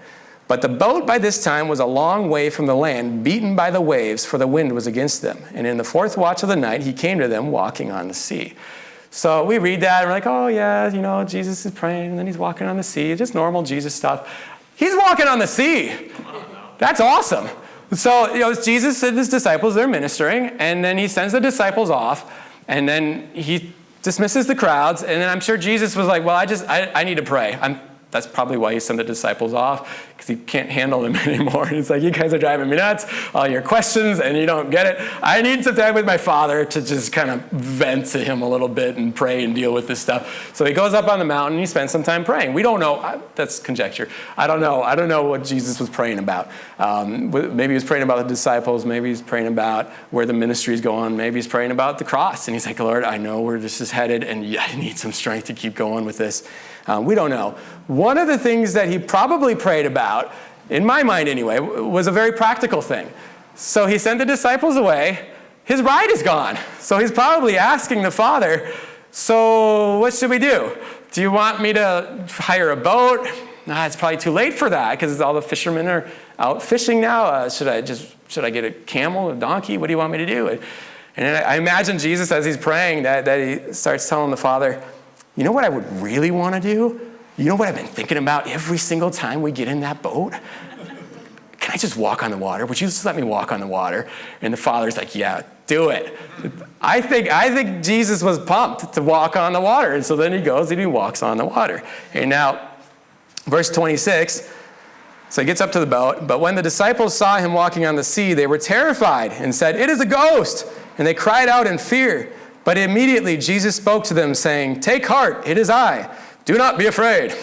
But the boat by this time was a long way from the land, beaten by the waves, for the wind was against them. And in the fourth watch of the night, he came to them walking on the sea. So we read that, and we're like, oh yeah, Jesus is praying, and then he's walking on the sea. Just normal Jesus stuff. He's walking on the sea. That's awesome. So, it's Jesus and his disciples, they're ministering, and then he sends the disciples off, and then he dismisses the crowds, and then I'm sure Jesus was like, well, I need to pray. That's probably why he sent the disciples off, because he can't handle them anymore. He's like, you guys are driving me nuts, all your questions, and you don't get it. I need some time with my Father to just kind of vent to him a little bit and pray and deal with this stuff. So he goes up on the mountain, and he spends some time praying. We don't know. That's conjecture. I don't know what Jesus was praying about. Maybe he was praying about the disciples. Maybe he's praying about where the ministry is going. Maybe he's praying about the cross. And he's like, Lord, I know where this is headed, and I need some strength to keep going with this. We don't know. One of the things that he probably prayed about, in my mind anyway, was a very practical thing. So he sent the disciples away. His ride is gone. So he's probably asking the Father, so what should we do? Do you want me to hire a boat? It's probably too late for that because all the fishermen are out fishing now. Should I get a camel, a donkey? What do you want me to do? And I imagine Jesus, as he's praying, that he starts telling the Father, you know what I would really want to do? You know what I've been thinking about every single time we get in that boat? Can I just walk on the water? Would you just let me walk on the water? And the Father's like, yeah, do it. I think Jesus was pumped to walk on the water. And so then he goes and he walks on the water. And now, verse 26, so he gets up to the boat. But when the disciples saw him walking on the sea, they were terrified and said, it is a ghost. And they cried out in fear. But immediately Jesus spoke to them, saying, take heart, it is I. Do not be afraid.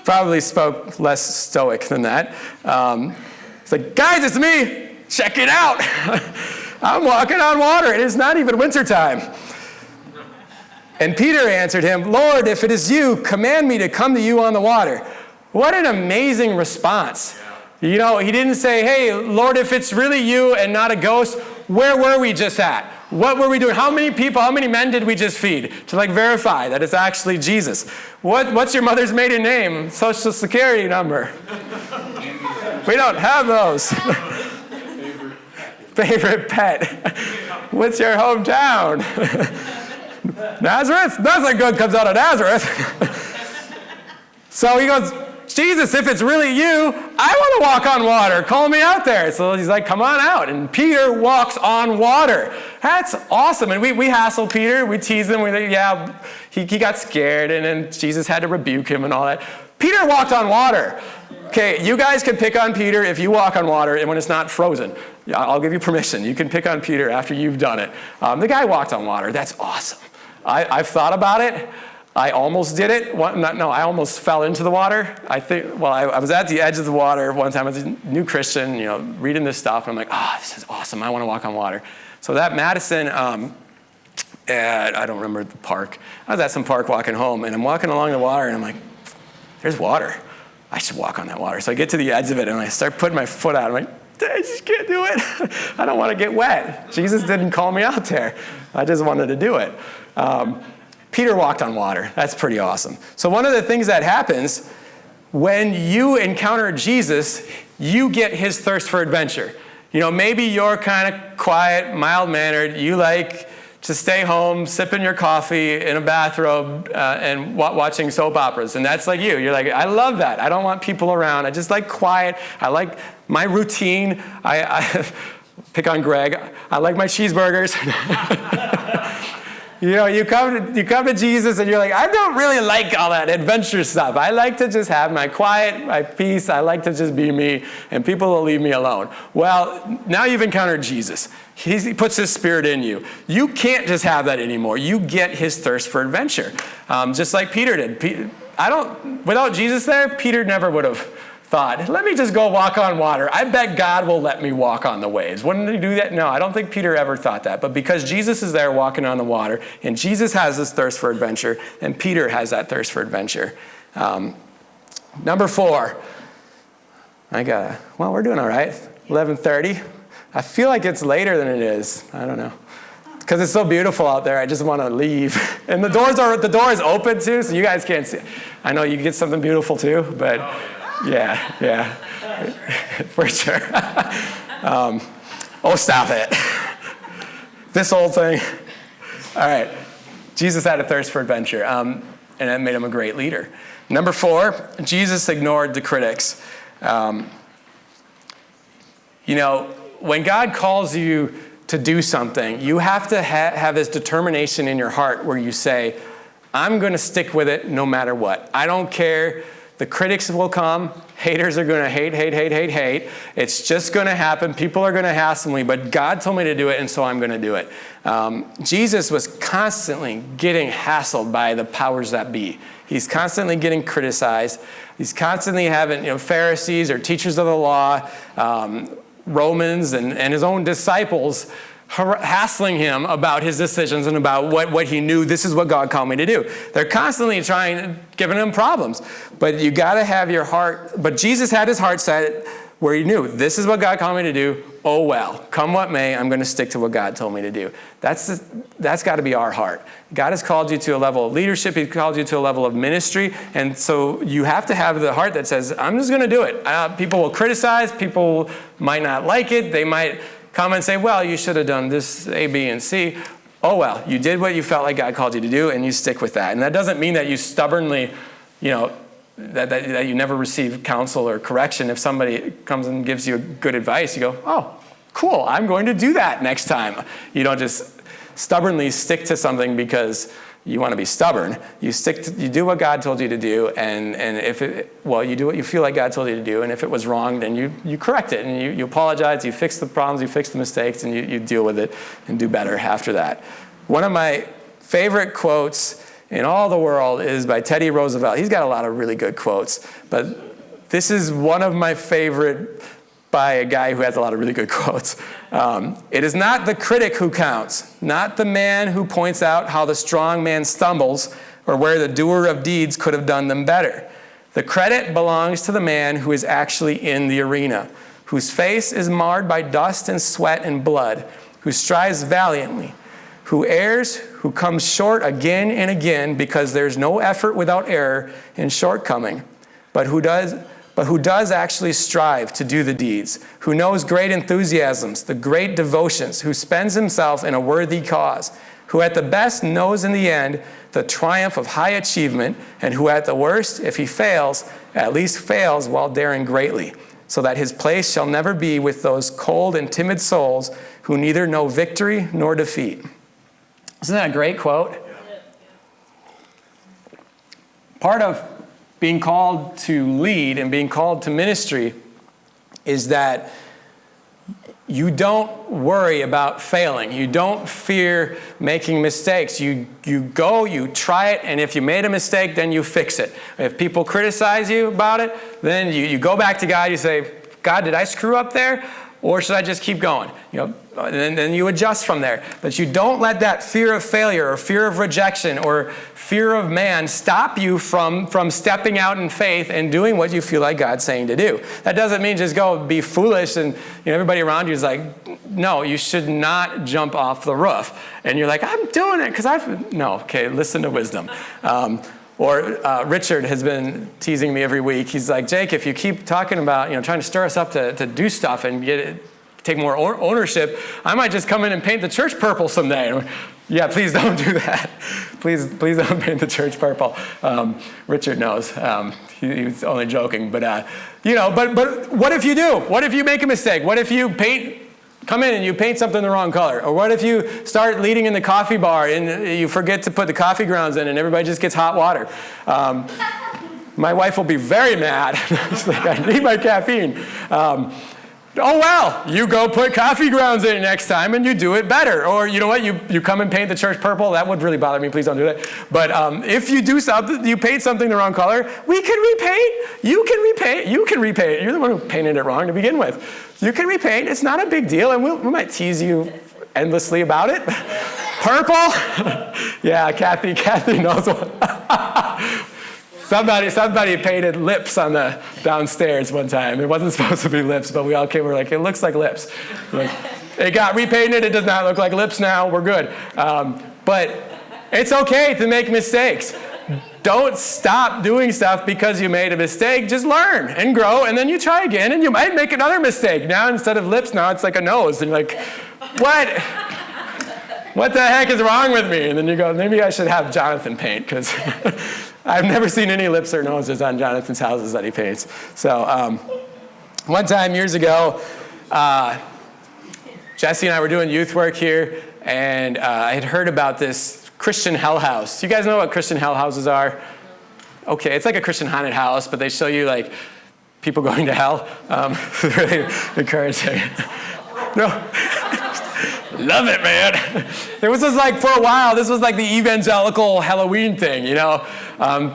Probably spoke less stoic than that. It's like, guys, it's me. Check it out. I'm walking on water. It is not even wintertime. And Peter answered him, Lord, if it is you, command me to come to you on the water. What an amazing response. He didn't say, hey, Lord, if it's really you and not a ghost, where were we just at? What were we doing? How many people, how many men did we just feed? To verify that it's actually Jesus. What's your mother's maiden name? Social Security number. We don't have those. Favorite pet. What's your hometown? Nazareth? Nothing good comes out of Nazareth. So he goes, Jesus, if it's really you, I want to walk on water. Call me out there. So he's like, come on out. And Peter walks on water. That's awesome. And we hassle Peter. We tease him. We think, yeah, he got scared, and then Jesus had to rebuke him and all that. Peter walked on water. Okay, you guys can pick on Peter if you walk on water and when it's not frozen. I'll give you permission. You can pick on Peter after you've done it. The guy walked on water. That's awesome. I've thought about it. I almost did it. I almost fell into the water. I was at the edge of the water one time as a new Christian, reading this stuff. And I'm like, this is awesome. I want to walk on water. So that Madison, I don't remember the park. I was at some park walking home, and I'm walking along the water, and I'm like, there's water. I should walk on that water. So I get to the edge of it, and I start putting my foot out. I'm like, I just can't do it. I don't want to get wet. Jesus didn't call me out there. I just wanted to do it. Peter walked on water. That's pretty awesome. So one of the things that happens when you encounter Jesus, you get his thirst for adventure. Maybe you're kind of quiet, mild-mannered. You like to stay home, sipping your coffee in a bathrobe and watching soap operas. And that's like you. You're like, I love that. I don't want people around. I just like quiet. I like my routine. I pick on Greg. I like my cheeseburgers. You come to Jesus and you're like, I don't really like all that adventure stuff. I like to just have my quiet, my peace. I like to just be me, and people will leave me alone. Well, now you've encountered Jesus. He puts his spirit in you. You can't just have that anymore. You get his thirst for adventure, just like Peter did. Without Jesus there, Peter never would have thought, let me just go walk on water. I bet God will let me walk on the waves. Wouldn't he do that? No, I don't think Peter ever thought that. But because Jesus is there walking on the water, and Jesus has this thirst for adventure, and Peter has that thirst for adventure. Number 4. We're doing all right. 11:30. I feel like it's later than it is. I don't know. Because it's so beautiful out there, I just want to leave. And the door is open too, so you guys can't see. I know you get something beautiful too, but yeah, for sure. Stop it. This whole thing. All right. Jesus had a thirst for adventure, and that made him a great leader. Number 4, Jesus ignored the critics. When God calls you to do something, you have to have this determination in your heart where you say, I'm going to stick with it no matter what. I don't care. The critics will come. Haters are going to hate. It's just going to happen. People are going to hassle me, but God told me to do it, and so I'm going to do it. Jesus was constantly getting hassled by the powers that be. He's constantly getting criticized. He's constantly having Pharisees or teachers of the law, Romans, and his own disciples hassling him about his decisions and about what he knew. This is what God called me to do. They're constantly giving him problems. But you got to have your heart. But Jesus had his heart set where he knew, this is what God called me to do. Oh, well, come what may, I'm going to stick to what God told me to do. That's got to be our heart. God has called you to a level of leadership. He's called you to a level of ministry. And so you have to have the heart that says, I'm just going to do it. People will criticize. People might not like it. They might come and say, well, you should have done this, A, B, and C. Oh, well, you did what you felt like God called you to do, and you stick with that. And that doesn't mean that you stubbornly, that you never receive counsel or correction. If somebody comes and gives you good advice, you go, oh, cool, I'm going to do that next time. You don't just stubbornly stick to something because you want to be stubborn. You do what God told you to do, and you do what you feel like God told you to do, and if it was wrong, then you correct it, and you apologize, you fix the problems, you fix the mistakes, and you deal with it and do better after that. One of my favorite quotes in all the world is by Teddy Roosevelt. He's got a lot of really good quotes, but this is one of my favorite by a guy who has a lot of really good quotes. It is not the critic who counts, not the man who points out how the strong man stumbles or where the doer of deeds could have done them better. The credit belongs to the man who is actually in the arena, whose face is marred by dust and sweat and blood, who strives valiantly, who errs, who comes short again and again because there's no effort without error and shortcoming, but who does actually strive to do the deeds, who knows great enthusiasms, the great devotions, who spends himself in a worthy cause, who at the best knows in the end the triumph of high achievement, and who at the worst, if he fails, at least fails while daring greatly, so that his place shall never be with those cold and timid souls who neither know victory nor defeat. Isn't that a great quote? Part of being called to lead and being called to ministry is that you don't worry about failing. You don't fear making mistakes. You go, you try it, and if you made a mistake, then you fix it. If people criticize you about it, then you go back to God, you say, God, did I screw up there? Or should I just keep going? And then you adjust from there. But you don't let that fear of failure or fear of rejection or fear of man stop you from stepping out in faith and doing what you feel like God's saying to do. That doesn't mean just go be foolish and everybody around you is like, no, you should not jump off the roof. And you're like, I'm doing it because listen to wisdom. Richard has been teasing me every week. He's like, Jake, if you keep talking about, trying to stir us up to do stuff and take more ownership, I might just come in and paint the church purple someday. Yeah, please don't do that. Please don't paint the church purple. Richard knows. He was only joking. But what if you do? What if you make a mistake? What if you come in and you paint something the wrong color? Or what if you start leading in the coffee bar and you forget to put the coffee grounds in and everybody just gets hot water? My wife will be very mad. She's like, I need my caffeine. You go put coffee grounds in next time and you do it better. Or you know what, you come and paint the church purple. That would really bother me. Please don't do that. But if you do something, you paint something the wrong color, we can repaint. You can repaint. You're the one who painted it wrong to begin with. You can repaint. It's not a big deal, and we might tease you endlessly about it. Purple? Yeah, Kathy knows what. Somebody painted lips on the downstairs one time. It wasn't supposed to be lips, but we all came. We're like, it looks like lips. Like, it got repainted. It does not look like lips now. We're good. But it's okay to make mistakes. Don't stop doing stuff because you made a mistake. Just learn and grow, and then you try again, and you might make another mistake. Now, instead of lips, now it's like a nose. And you're like, what? What the heck is wrong with me? And then you go, maybe I should have Jonathan paint, because I've never seen any lips or noses on Jonathan's houses that he paints. So one time years ago, Jesse and I were doing youth work here, and I had heard about this Christian hell house. You guys know what Christian hell houses are? Okay, it's like a Christian haunted house, but they show you like people going to hell. Really encouraging. No. Love it, man. It was just like, for a while, this was like the evangelical Halloween thing,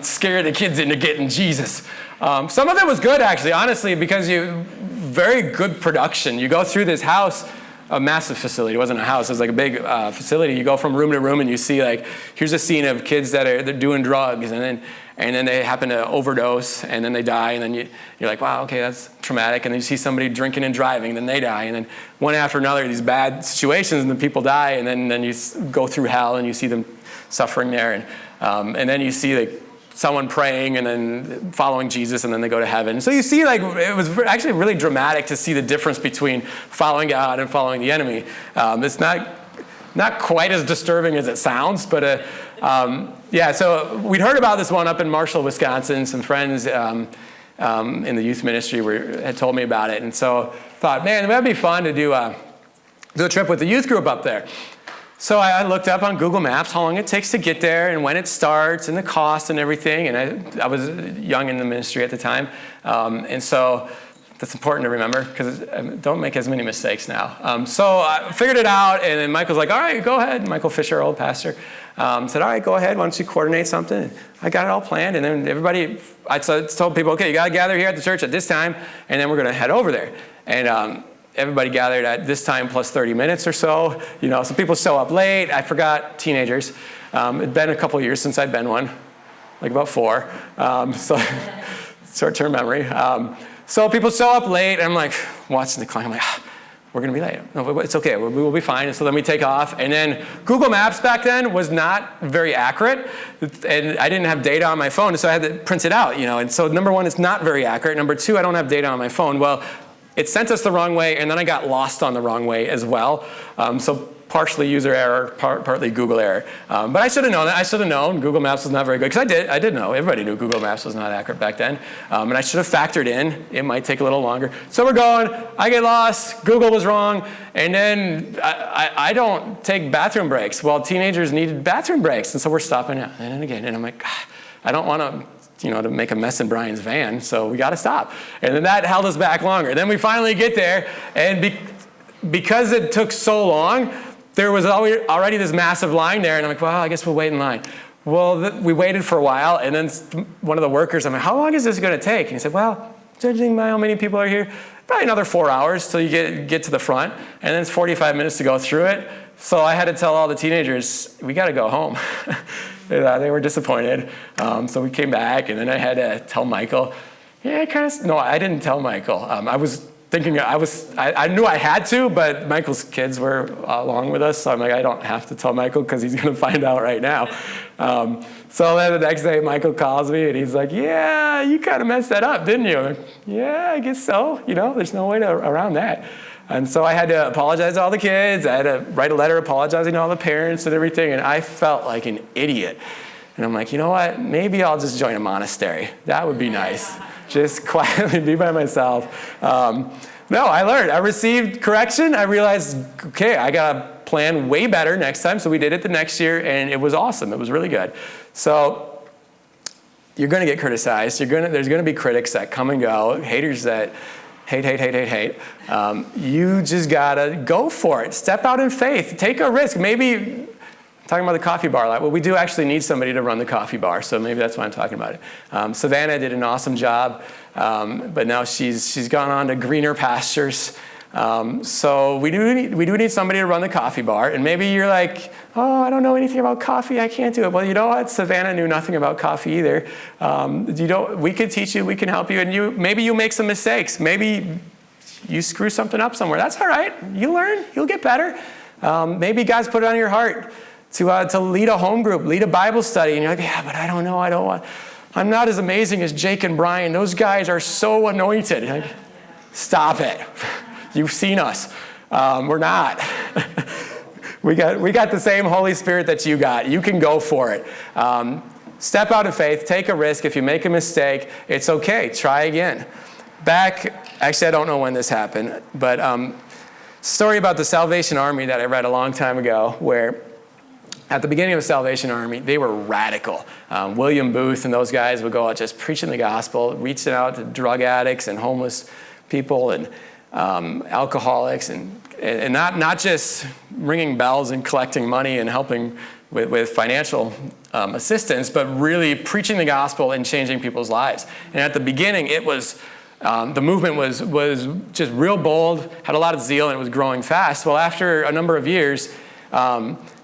scare the kids into getting Jesus. Some of it was good, actually, honestly, because very good production. You go through this house, a massive facility. It wasn't a house. It was like a big facility. You go from room to room, and you see, like, here's a scene of kids they're doing drugs, and then they happen to overdose, and then they die, and then you're like, wow, okay, that's traumatic. And then you see somebody drinking and driving, and then they die, and then one after another, these bad situations, and then people die, and then you go through hell, and you see them suffering there, and then you see like someone praying and then following Jesus, and then they go to heaven. So you see, like, it was actually really dramatic to see the difference between following God and following the enemy. It's not quite as disturbing as it sounds, but so we'd heard about this one up in Marshall, Wisconsin. Some friends in the youth ministry had told me about it, and so thought, man, that'd be fun to do a trip with the youth group up there. So I looked up on Google Maps how long it takes to get there and when it starts and the cost and everything. And I was young in the ministry at the time. And so that's important to remember, because don't make as many mistakes now. So I figured it out, and then Michael's like, all right, go ahead. Michael Fisher, old pastor, said, all right, go ahead. Why don't you coordinate something? I got it all planned. And then I told people, okay, you got to gather here at the church at this time, and then we're going to head over there. And everybody gathered at this time plus 30 minutes or so. Some people show up late. I forgot teenagers. It'd been a couple years since I'd been one, like about 4. So short-term memory. So people show up late, and I'm like watching the clock. I'm like, we're going to be late. No, it's okay. We will be fine. And so then we take off. And then Google Maps back then was not very accurate, and I didn't have data on my phone, so I had to print it out. And so number one, it's not very accurate. Number two, I don't have data on my phone. Well, it sent us the wrong way, and then I got lost on the wrong way as well. So partially user error, partly Google error. But I should have known that. I should have known Google Maps was not very good, because I did know. Everybody knew Google Maps was not accurate back then. And I should have factored in, it might take a little longer. So we're going, I get lost, Google was wrong, and then I don't take bathroom breaks. Well, teenagers needed bathroom breaks, and so we're stopping and again. And I'm like, I don't want to make a mess in Brian's van, so we got to stop. And then that held us back longer. Then we finally get there, and because it took so long, there was already this massive line there, and I'm like, well, I guess we'll wait in line. Well, we waited for a while, and then one of the workers, I'm like, how long is this going to take? And he said, well, judging by how many people are here, probably another 4 hours till you get to the front, and then it's 45 minutes to go through it. So I had to tell all the teenagers, we got to go home. They were disappointed. So we came back, and then I had to tell Michael. No, I didn't tell Michael. I was thinking, I knew I had to, but Michael's kids were along with us, so I'm like, I don't have to tell Michael because he's going to find out right now. So then the next day, Michael calls me, and he's like, yeah, you kind of messed that up, didn't you? I'm like, yeah, I guess so. There's no way around that. And so I had to apologize to all the kids. I had to write a letter apologizing to all the parents and everything, and I felt like an idiot. And I'm like, you know what? Maybe I'll just join a monastery. That would be nice. Just quietly be by myself. No, I learned. I received correction. I realized, okay, I got to plan way better next time. So we did it the next year, and it was awesome. It was really good. So you're going to get criticized. There's going to be critics that come and go, haters that hate. You just got to go for it. Step out in faith. Take a risk. Maybe, talking about the coffee bar a lot. Well, we do actually need somebody to run the coffee bar, so maybe that's why I'm talking about it. Savannah did an awesome job, but now she's gone on to greener pastures. So we do need somebody to run the coffee bar, and maybe you're like, oh, I don't know anything about coffee, I can't do it. Well, you know what? Savannah knew nothing about coffee either. We could teach you, we can help you, and maybe you make some mistakes. Maybe you screw something up somewhere. That's all right. You learn, you'll get better. Maybe God's put it on your heart to lead a home group, lead a Bible study, and you're like, yeah, but I don't know, I'm not as amazing as Jake and Brian. Those guys are so anointed. Like, stop it. You've seen us. We're not. we got the same Holy Spirit that you got. You can go for it. Step out of faith. Take a risk. If you make a mistake, it's okay. Try again. Actually, I don't know when this happened, but story about the Salvation Army that I read a long time ago, where at the beginning of the Salvation Army, they were radical. William Booth and those guys would go out just preaching the gospel, reaching out to drug addicts and homeless people and alcoholics, and not just ringing bells and collecting money and helping with financial assistance, but really preaching the gospel and changing people's lives. And at the beginning, it was the movement was just real bold, had a lot of zeal, and it was growing fast. Well, after a number of years,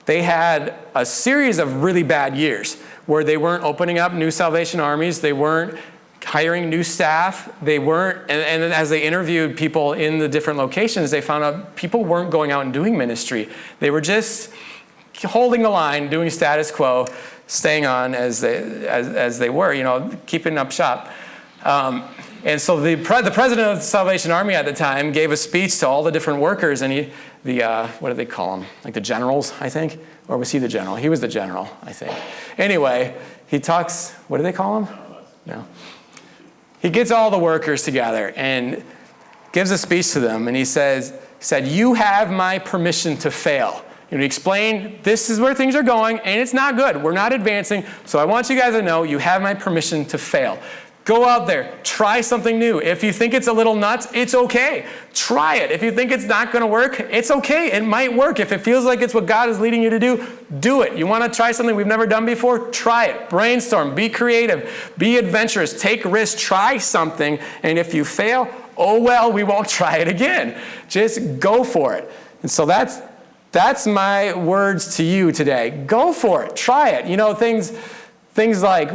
they had a series of really bad years where they weren't opening up new Salvation Armies, they weren't hiring new staff, they weren't, and as they interviewed people in the different locations, they found out people weren't going out and doing ministry. They were just holding the line, doing status quo, staying on as they were, keeping up shop. And so the president of the Salvation Army at the time gave a speech to all the different workers, and what do they call them? Like the generals, I think? Or was he the general? He was the general, I think. Anyway, he talks, what do they call him? No. He gets all the workers together and gives a speech to them, and he said, you have my permission to fail. He explained, this is where things are going, and it's not good. We're not advancing, so I want you guys to know you have my permission to fail. Go out there, try something new. If you think it's a little nuts, it's okay. Try it. If you think it's not going to work, it's okay. It might work. If it feels like it's what God is leading you to do, do it. You want to try something we've never done before? Try it. Brainstorm. Be creative. Be adventurous. Take risks. Try something. And if you fail, oh well, we won't try it again. Just go for it. And so that's my words to you today. Go for it. Try it. Things like,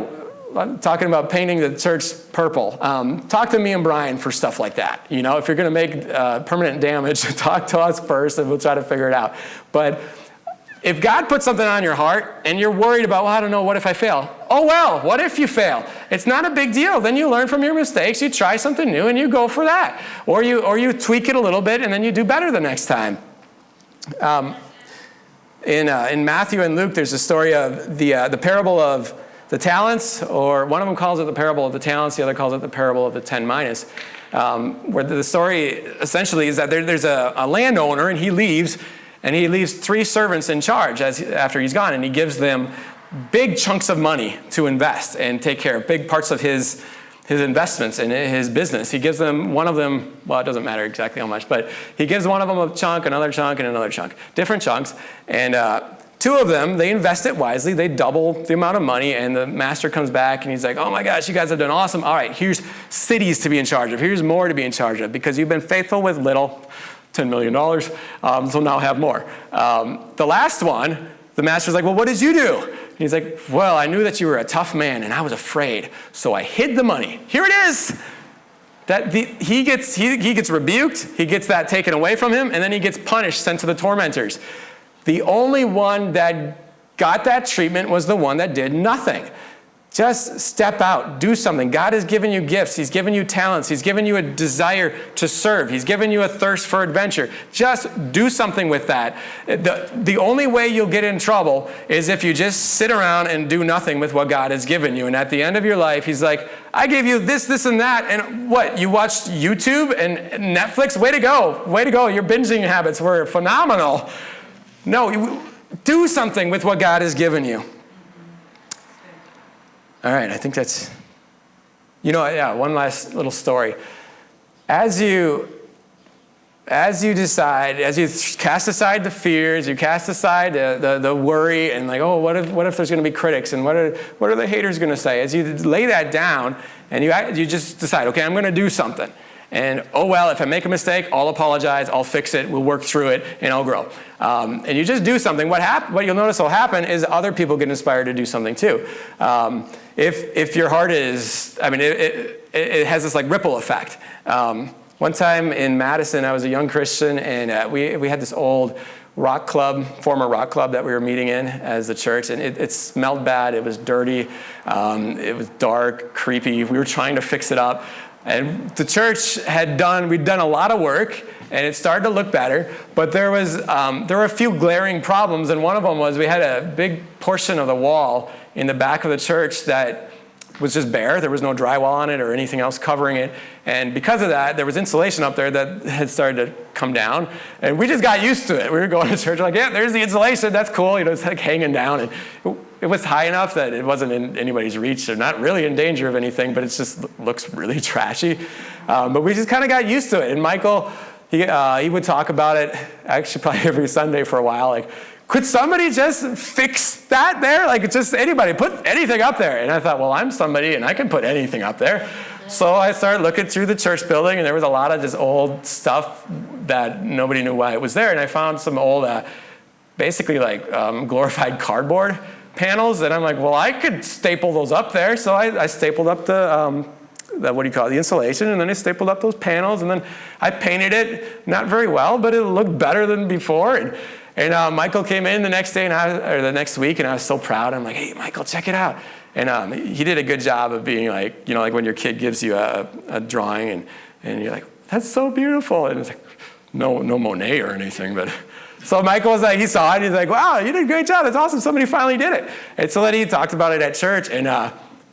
I'm talking about painting the church purple. Talk to me and Brian for stuff like that. If you're going to make permanent damage, talk to us first and we'll try to figure it out. But if God puts something on your heart and you're worried about, I don't know, what if I fail? Oh, well, what if you fail? It's not a big deal. Then you learn from your mistakes, you try something new, and you go for that. Or you tweak it a little bit and then you do better the next time. in Matthew and Luke, there's a story of the parable of the talents, or one of them calls it the parable of the talents, the other calls it the parable of the 10 minas, where the story essentially is that there's a landowner, and he leaves 3 servants in charge after he's gone, and he gives them big chunks of money to invest and take care of, big parts of his investments in his business. He gives them, one of them, well, it doesn't matter exactly how much, but he gives one of them a chunk, another chunk, and another chunk, different chunks. And 2 of them, they invest it wisely. They double the amount of money, and the master comes back, and he's like, oh my gosh, you guys have done awesome. All right, here's cities to be in charge of. Here's more to be in charge of, because you've been faithful with little, $10 million, so now have more. The last one, the master's like, well, what did you do? And he's like, well, I knew that you were a tough man, and I was afraid, so I hid the money. Here it is. He gets rebuked, he gets that taken away from him, and then he gets punished, sent to the tormentors. The only one that got that treatment was the one that did nothing. Just step out, do something. God has given you gifts. He's given you talents. He's given you a desire to serve. He's given you a thirst for adventure. Just do something with that. The only way you'll get in trouble is if you just sit around and do nothing with what God has given you. And at the end of your life, he's like, I gave you this, this, and that. And what? You watched YouTube and Netflix? Way to go. Way to go. Your binging habits were phenomenal. No, do something with what God has given you. All right, I think that's, one last little story. As you decide, as you cast aside the fears, you cast aside the worry, and like, oh, what if there's going to be critics, and what are the haters going to say? As you lay that down, and you just decide, okay, I'm going to do something. And, oh, well, if I make a mistake, I'll apologize, I'll fix it, we'll work through it, and I'll grow. And you just do something. What you'll notice will happen is other people get inspired to do something too. If your heart is, it has this like ripple effect. One time in Madison, I was a young Christian, and we had this old former rock club that we were meeting in as the church, and it smelled bad, it was dirty, it was dark, creepy. We were trying to fix it up. And the church we'd done a lot of work, and it started to look better, but there were a few glaring problems, and one of them was we had a big portion of the wall in the back of the church that was just bare. There was no drywall on it or anything else covering it, and because of that, there was insulation up there that had started to come down, and we just got used to it. We were going to church like, yeah, there's the insulation, that's cool, it's like hanging down, and it was high enough that it wasn't in anybody's reach. They're not really in danger of anything, but it just looks really trashy. But we just kind of got used to it. And Michael, he would talk about it actually probably every Sunday for a while. Like, could somebody just fix that there? Like, just anybody, put anything up there. And I thought, well, I'm somebody, and I can put anything up there. So I started looking through the church building, and there was a lot of just old stuff that nobody knew why it was there. And I found some old, basically like glorified cardboard panels, and I'm like, well, I could staple those up there. So I stapled up the insulation, and then I stapled up those panels, and then I painted it, not very well, but it looked better than before. And Michael came in the next day, or the next week, and I was so proud. I'm like, hey, Michael, check it out. And he did a good job of being like, like when your kid gives you a drawing, and you're like, that's so beautiful. And it's like, no Monet or anything, but... So Michael was like, he saw it, and he's like, wow, you did a great job. That's awesome. Somebody finally did it. And so then he talked about it at church, and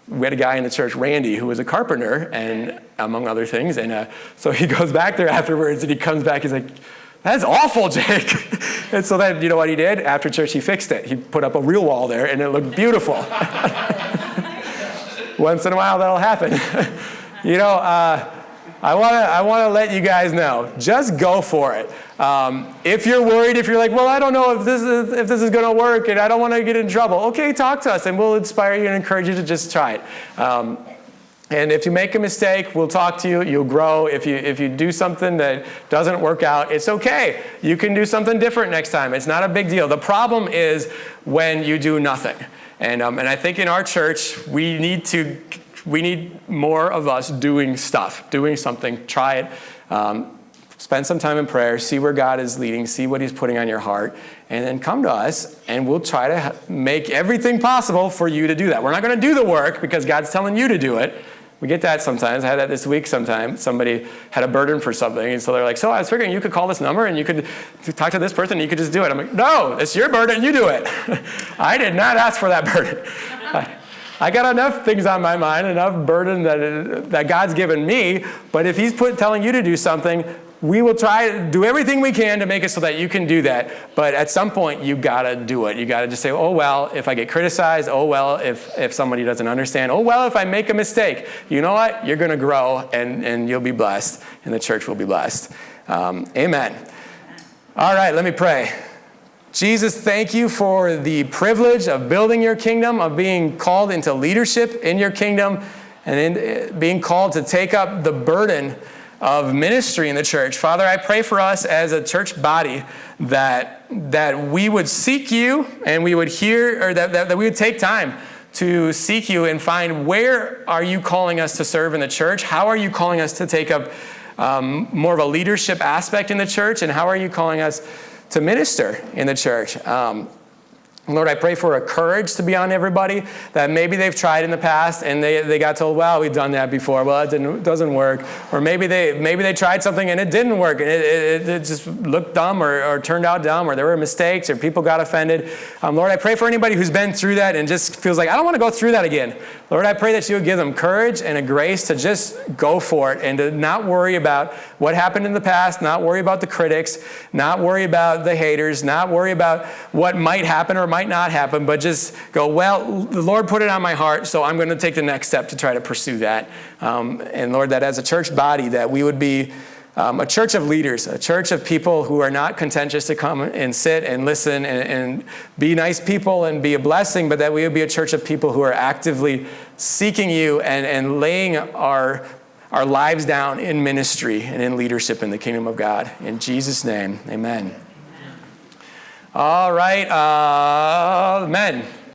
we had a guy in the church, Randy, who was a carpenter, and among other things. And so he goes back there afterwards, and he comes back. He's like, that's awful, Jake. And so then, you know what he did? After church, he fixed it. He put up a real wall there, and it looked beautiful. Once in a while, that'll happen. I want to let you guys know, just go for it. If you're worried, if you're like, well, I don't know if this is going to work, and I don't want to get in trouble, okay, talk to us, and we'll inspire you and encourage you to just try it. And if you make a mistake, we'll talk to you. You'll grow. If you do something that doesn't work out, it's okay. You can do something different next time. It's not a big deal. The problem is when you do nothing. And I think in our church, we need more of us doing stuff, doing something. Try it. Spend some time in prayer. See where God is leading. See what he's putting on your heart. And then come to us, and we'll try to make everything possible for you to do that. We're not going to do the work because God's telling you to do it, We get that sometimes. I had that this week sometime. Somebody had a burden for something, and so they're like, so I was figuring you could call this number and you could talk to this person and you could just do it. I'm like, no, it's your burden, you do it. I did not ask for that burden. I got enough things on my mind, enough burden that God's given me, but if he's telling you to do something, we will try to do everything we can to make it so that you can do that. But at some point, you got to do it. You got to just say, oh, well, if I get criticized, oh, well, if somebody doesn't understand, oh, well, if I make a mistake, you know what? You're going to grow, and you'll be blessed, and the church will be blessed. Amen. All right, let me pray. Jesus, thank you for the privilege of building your kingdom, of being called into leadership in your kingdom, and in being called to take up the burden of ministry in the church. Father, I pray for us as a church body that we would seek you and we would hear, or that we would take time to seek you and find where are you calling us to serve in the church? How are you calling us to take up more of a leadership aspect in the church? And how are you calling us to minister in the church? Lord, I pray for a courage to be on everybody that maybe they've tried in the past and they got told, well, we've done that before. Well, it doesn't work. Or maybe they tried something and it didn't work. And it just looked dumb or turned out dumb, or there were mistakes or people got offended. Lord, I pray for anybody who's been through that and just feels like, I don't want to go through that again. Lord, I pray that you would give them courage and a grace to just go for it and to not worry about what happened in the past, not worry about the critics, not worry about the haters, not worry about what might happen or might not happen, but just go, well, the Lord put it on my heart, so I'm going to take the next step to try to pursue that. And Lord, that as a church body, that we would be a church of leaders, a church of people who are not content just to come and sit and listen and be nice people and be a blessing, but that we would be a church of people who are actively seeking you and laying our lives down in ministry and in leadership in the kingdom of God. In Jesus' name, amen. All right, men.